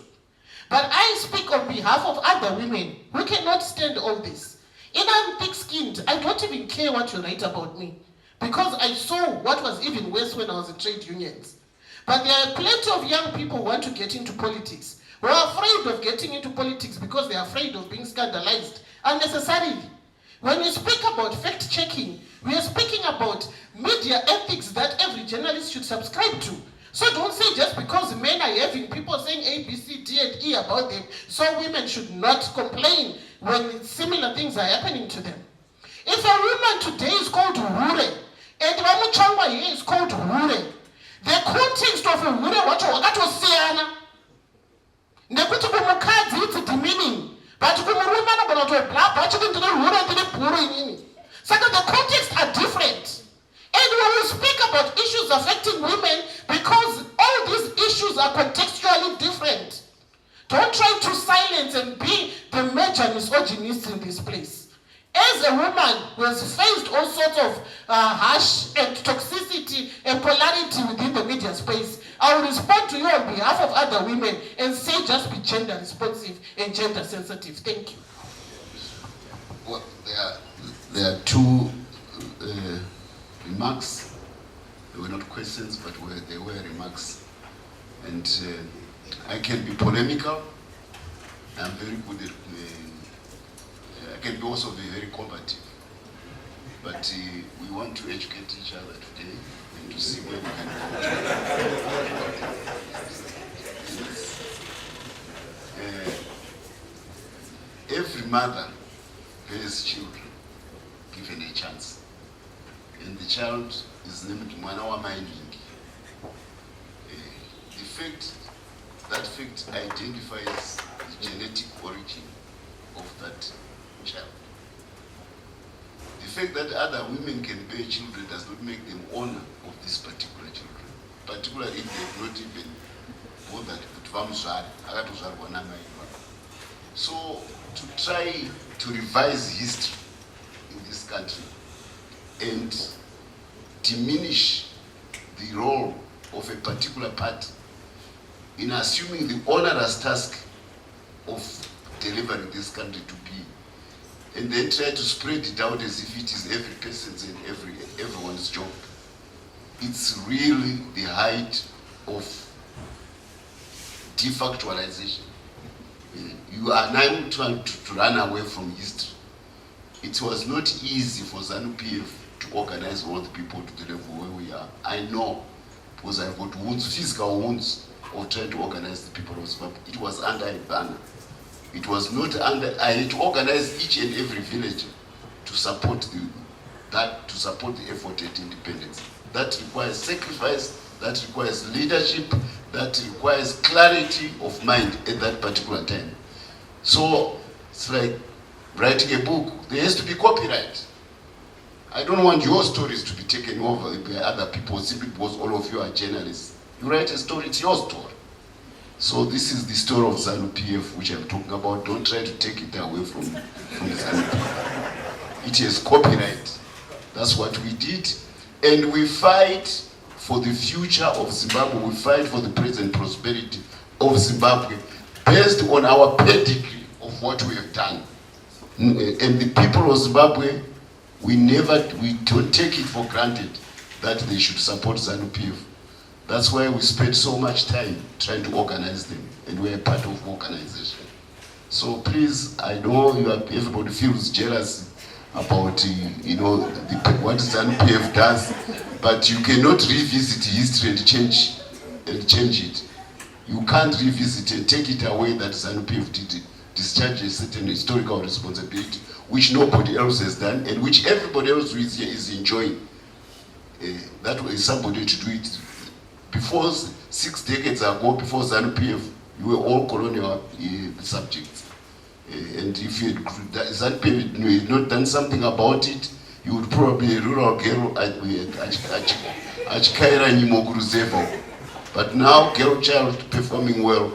But I speak on behalf of other women who cannot stand all this. And I'm thick-skinned. I don't even care what you write about me, because I saw what was even worse when I was in trade unions. But there are plenty of young people who want to get into politics, who are afraid of getting into politics because they are afraid of being scandalized unnecessarily. When we speak about fact-checking, we are speaking about media ethics that every journalist should subscribe to. So don't say just because men are having people saying A, B, C, D, and E about them, so women should not complain when similar things are happening to them. If a woman today is called Hure, and Mutsvangwa here is called Hure, the context of a Hure wacho wakatosiyana. Nekuti kumukadzi it's demeaning, but kumurume anogona kutobla bachiti ndine Hure ndine Bhuru inini. Saka the contexts are different. And when we speak about issues affecting women, because all these issues are contextually different, don't try to silence and be the major misogynist in this place. As a woman who has faced all sorts of harsh and toxicity and polarity within the media space, I will respond to you on behalf of other women and say just be gender responsive and gender sensitive. Thank you. Well, there are two remarks. They were not questions, but they were remarks. And I can be polemical. I'm very good at can be also be very combative. But we want to educate each other today and to see where we can go. Every mother has children given a chance. And the child is named Mwanawa Mining. That fact identifies the genetic origin of that child. The fact that other women can bear children does not make them owner of these particular children, particularly if they have not even bothered to. So to try to revise history in this country and diminish the role of a particular party in assuming the onerous task of delivering this country to be, and then try to spread it out as if it is every person's and everyone's job. It's really the height of defactualization. You are now trying to run away from history. It was not easy for ZANU-PF to organize all the people to the level where we are. I know, because I've got wounds, physical wounds, of trying to organize the people of Zimbabwe. It was under a banner. It was not under, I had to organize each and every village to support the effort at independence. That requires sacrifice, that requires leadership, that requires clarity of mind at that particular time. So it's like writing a book. There has to be copyright. I don't want your stories to be taken over by other people simply because all of you are journalists. You write a story, it's your story. So this is the story of ZANU-PF which I'm talking about. Don't try to take it away from ZANU-PF. It has copyright. That's what we did. And we fight for the future of Zimbabwe. We fight for the present prosperity of Zimbabwe based on our pedigree of what we have done. And the people of Zimbabwe, we don't take it for granted that they should support ZANU-PF. That's why we spent so much time trying to organize them, and we're a part of organization. So please, I know everybody feels jealous about what ZANU-PF does, but you cannot revisit history and change it. You can't revisit and take it away that ZANU-PF did discharge a certain historical responsibility which nobody else has done and which everybody else who is here is enjoying. That way somebody to do it. Before 6 decades ago, before ZANU-PF, you were all colonial subjects. And if ZANU-PF had not done something about it, you would probably be a rural girl Achikaira Nyimoguruzevo. But now, girl child performing well.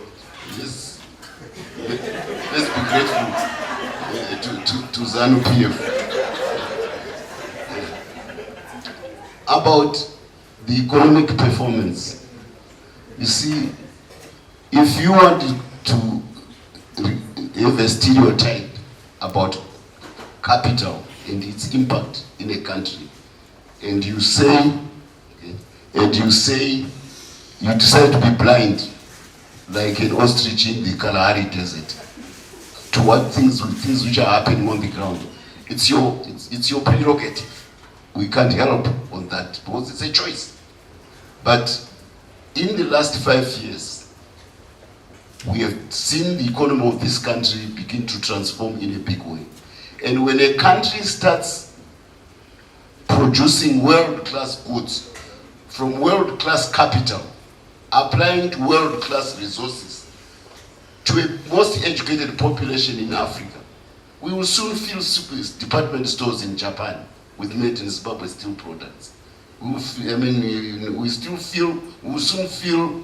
Let's be grateful to ZANU-PF. About the economic performance. You see, if you want to have a stereotype about capital and its impact in a country, and you decide to be blind like an ostrich in the Kalahari Desert to what things which are happening on the ground, it's your prerogative. We can't help on that because it's a choice. But in the last 5 years, we have seen the economy of this country begin to transform in a big way. And when a country starts producing world-class goods from world-class capital, applying to world-class resources to a most educated population in Africa, we will soon fill department stores in Japan with made in Zimbabwe steel products. We will soon fill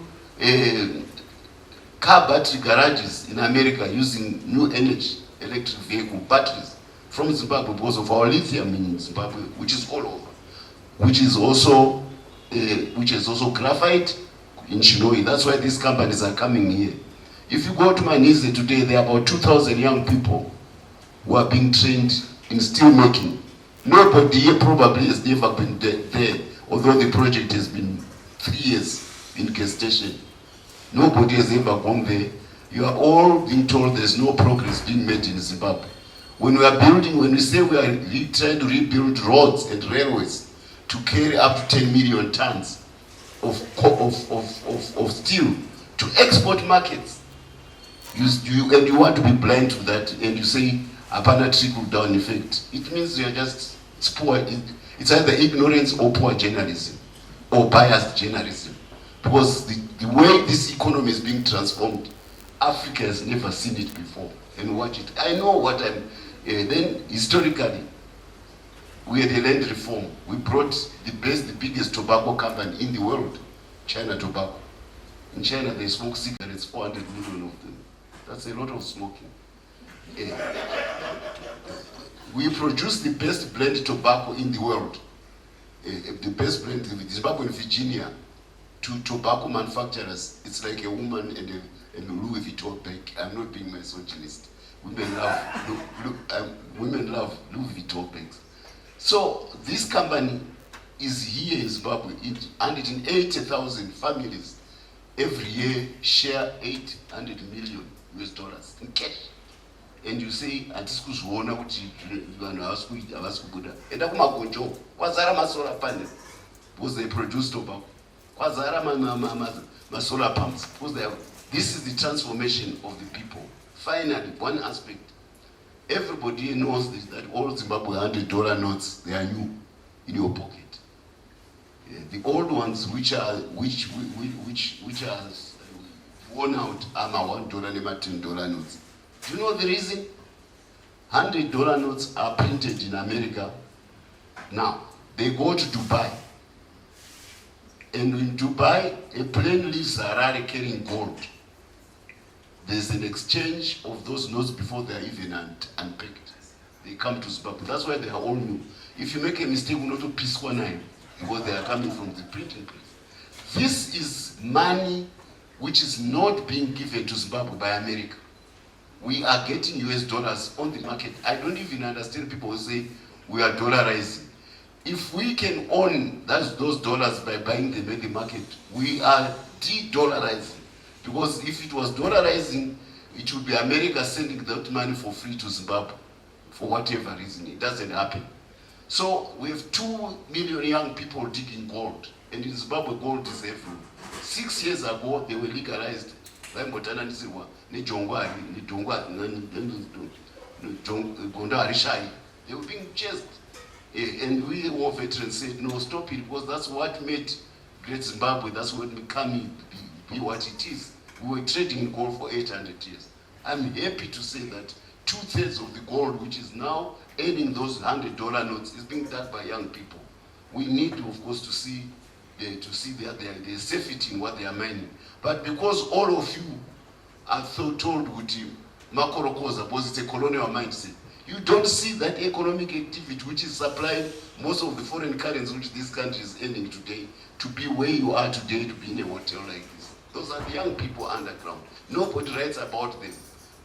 car battery garages in America using new energy, electric vehicle batteries from Zimbabwe because of our lithium in Zimbabwe, which is all over, which is also graphite in Chinoi. That's why these companies are coming here. If you go to Manise today, there are about 2,000 young people who are being trained in steel making. Nobody here probably has never been there, although the project has been 3 years in gestation. Nobody has ever gone there. You are all being told there's no progress being made in Zimbabwe. When we are building, when we say we are trying to rebuild roads and railways to carry up to 10 million tons of steel to export markets, and you want to be blind to that, and you say apana trickle down effect, it means you are just, it's poor. It's either ignorance or poor journalism or biased journalism, because the way this economy is being transformed, Africa has never seen it before. And watch it. I know what I'm. Then historically, we had a land reform. We brought the biggest tobacco company in the world, China Tobacco. In China, they smoke cigarettes, 400 million of them. That's a lot of smoking. We produce the best blend tobacco in the world. The best blend, the tobacco in Virginia, to tobacco manufacturers, it's like a woman and a Louis Vuitton bag. I'm not being misogynist. Women love Louis Vuitton bags. So this company is here in Zimbabwe. 180,000 families every year share $800 million in cash. And you say, atisikuzoona kuti vanhu havasi kubuda. Enda kumagonjo, kwazara masolar panel, because they produce tobacco. Kwazara solar pumps, because this is the transformation of the people. Finally, one aspect, everybody knows this, that all Zimbabwe $100 notes, they are new in your pocket. The old ones, which are worn out, are $1 and $10 notes. Do you know the reason? $100 notes are printed in America. Now, they go to Dubai. And in Dubai, a plane leaves Harare carrying gold. There's an exchange of those notes before they are even unpacked. They come to Zimbabwe. That's why they are all new. If you make a mistake, you not to piece 1 because they are coming from the printing press. This is money which is not being given to Zimbabwe by America. We are getting US dollars on the market. I don't even understand people who say we are dollarizing. If we can own those dollars by buying them in the market, we are de-dollarizing. Because if it was dollarizing, it would be America sending that money for free to Zimbabwe, for whatever reason. It doesn't happen. So we have 2 million young people digging gold, and in Zimbabwe gold is everywhere. 6 years ago, they were legalized. They were being chased. And we war veterans said, no, stop it, because that's what made Great Zimbabwe, that's what made be what it is. We were trading gold for 800 years. I'm happy to say that 2/3 of the gold, which is now earning those $100 notes, is being done by young people. We need, of course, to see the safety in what they are mining. But because all of you are so told with Makorokoza, because it's a colonial mindset, you don't see that economic activity which is supplying most of the foreign currency which this country is earning today to be where you are today, to be in a hotel like this. Those are the young people underground. Nobody writes about them.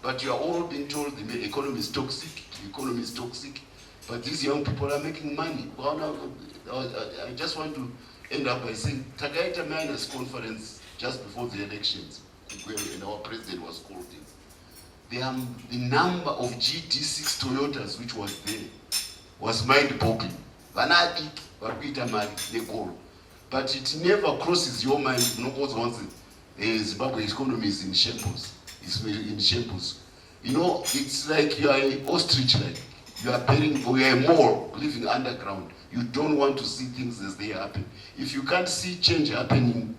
But you are all being told the economy is toxic, the economy is toxic. But these young people are making money. Well, now, I just want to end up by saying, Tagaita Miners Conference just before the elections, and our president was called in. The number of GT6 Toyotas which was there was mind-boggling. But it never crosses your mind. Nobody wants it. Zimbabwe's economy is in shambles. It's in shambles. You know, it's like you are an ostrich, like you are a mole living underground. You don't want to see things as they happen. If you can't see change happening,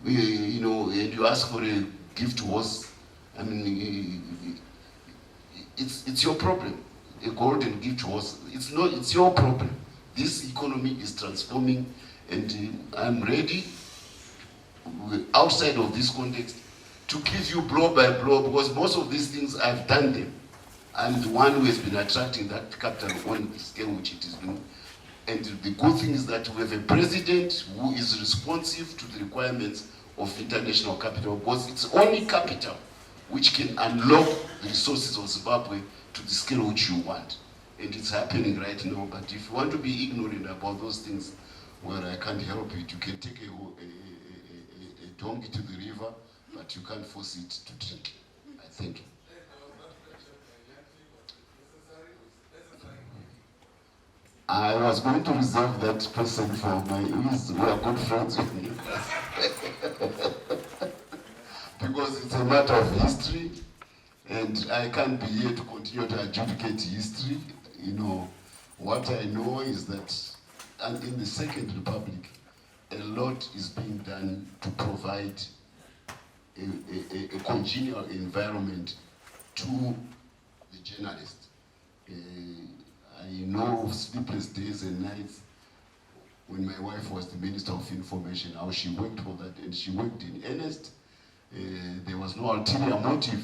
you know, and you ask for a gift horse, I mean, it's your problem. A golden gift horse. It's your problem. This economy is transforming, and I'm ready, outside of this context, to give you blow by blow, because most of these things I've done them. I'm the one who has been attracting that capital on the scale which it is doing. And the good thing is that we have a president who is responsive to the requirements of international capital, because it's only capital which can unlock the resources of Zimbabwe to the scale which you want. And it's happening right now. But if you want to be ignorant about those things, well, I can't help it. You can take a donkey to the river, but you can't force it to drink. I thank you. I was going to reserve that person for we are good friends with me. Because it's a matter of history, and I can't be here to continue to adjudicate history. You know, what I know is that, and in the Second Republic, a lot is being done to provide a congenial environment to the journalist. I know of sleepless days and nights when my wife was the Minister of Information, how she worked for that, and she worked in earnest. There was no ulterior motive,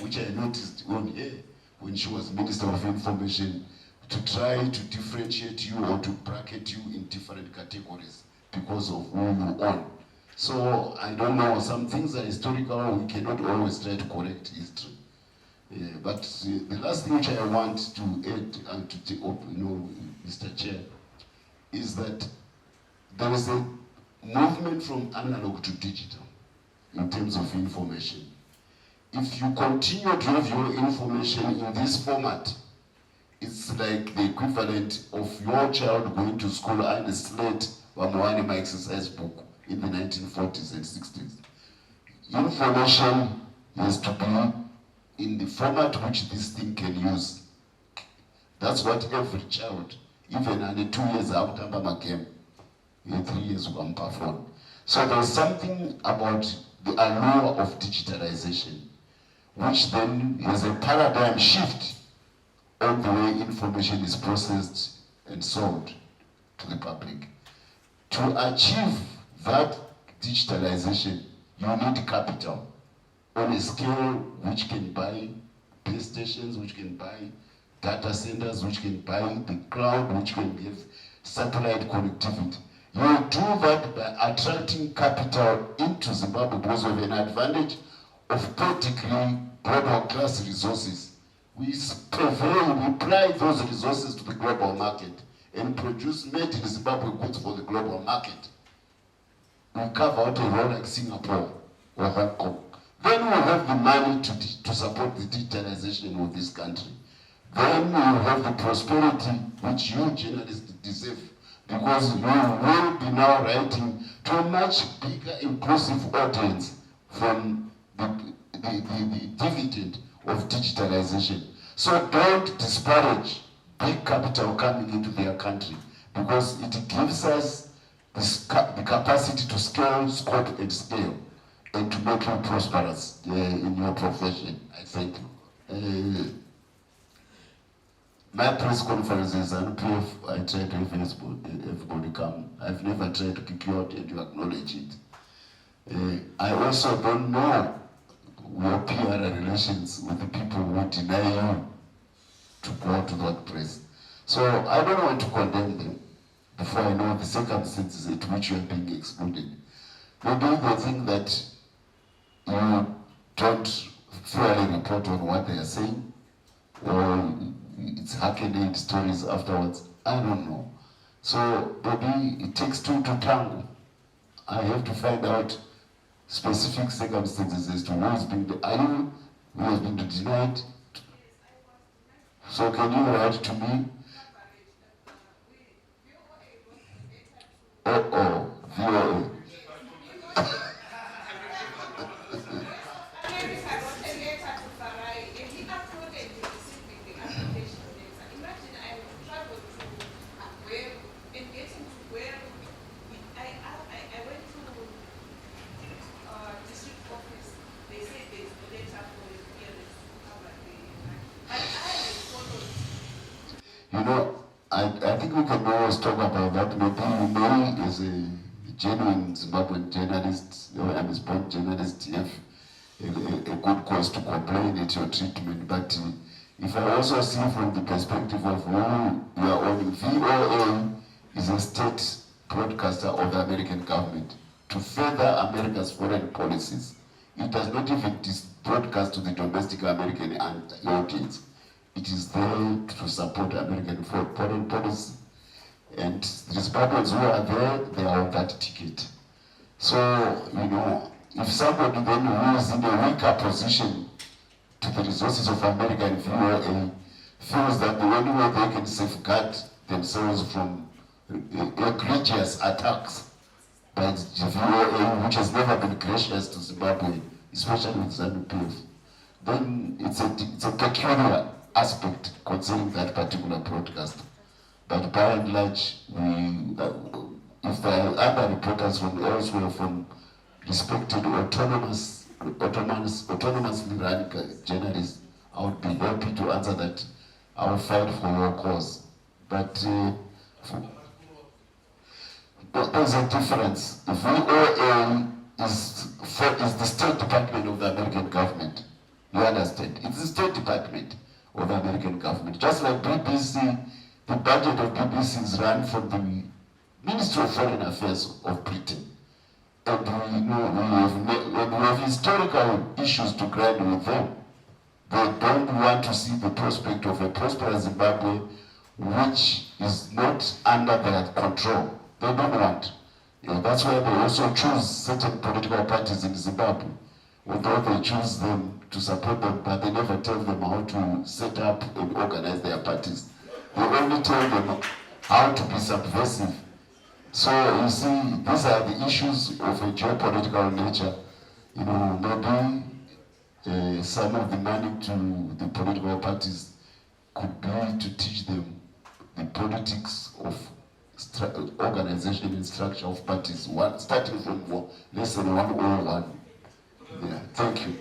which I noticed on her when she was Minister of Information, to try to differentiate you or to bracket you in different categories because of who you own. So I don't know, some things are historical, we cannot always try to correct history. But the last thing which I want to add and to take up, Mr. Chair, is that there is a movement from analog to digital in terms of information. If you continue to have your information in this format, it's like the equivalent of your child going to school and a slate or my exercise book in the 1940s and 60s. Information has to be in the format which this thing can use. That's what every child, even under 2 years out of my game, 3 years ago, phone. So there's something about the allure of digitalization, which then is a paradigm shift on the way information is processed and sold to the public. To achieve that digitalization, you need capital on a scale which can buy base stations, which can buy data centers, which can buy the cloud, which can give satellite connectivity. You do that by attracting capital into Zimbabwe because of an advantage of practically global class resources. We prevail, we apply those resources to the global market and produce made in Zimbabwe goods for the global market. We carve out a role like Singapore or Hong Kong. Then we have the money to support the digitalization of this country. Then we have the prosperity which you journalists deserve, because you will be now writing to a much bigger inclusive audience from the dividend of digitalization. So don't disparage big capital coming into their country, because it gives us the capacity to scale, scope, and scale, and to make you prosperous in your profession. I thank you. My press conferences and PF, I try to have everybody come. I've never tried to kick you out and you acknowledge it. I also don't know your PR relations with the people who deny you to go to that press. So I don't want to condemn them before I know the circumstances at which you are being excluded. Maybe they think that you don't fairly report on what they are saying, or it's hackneyed stories afterwards. I don't know. So maybe it takes two to tango. I have to find out specific circumstances as to who has been who has been denied. So can you write to me? VOA. You know, I think we can always talk about that. Maybe Mary is a genuine Zimbabwean journalist, or I'm a born journalist, have a good cause to complain at your treatment. But if I also see from the perspective of who you are on, VOA is a state broadcaster of the American government to further America's foreign policies. It does not even broadcast to the domestic American audience. It is there to support American foreign policy. And the Zimbabweans who are there, they are on that ticket. So, you know, if somebody then who is in a weaker position to the resources of American VOA feels that the only way they can safeguard themselves from egregious attacks by the VOA, which has never been gracious to Zimbabwe, especially with ZANU-PF. Then it's a peculiar aspect concerning that particular broadcast. But by and large, if there are other reporters from elsewhere, from respected autonomously run journalists, I would be happy to answer that. I will fight for your cause. But there's a difference. The VOA is the State Department of the American government. You understand? It's the State Department of the American government. Just like BBC, the budget of BBC is run from the Ministry of Foreign Affairs of Britain. And we have historical issues to grind with them. They don't want to see the prospect of a prosperous Zimbabwe which is not under their control. They don't want. That's why they also choose certain political parties in Zimbabwe. Although they choose them to support them, but they never tell them how to set up and organize their parties. They only tell them how to be subversive. So you see, these are the issues of a geopolitical nature. Maybe some of the money to the political parties could be to teach them the politics of organization and structure of parties, starting from lesson 101. Yeah, thank you.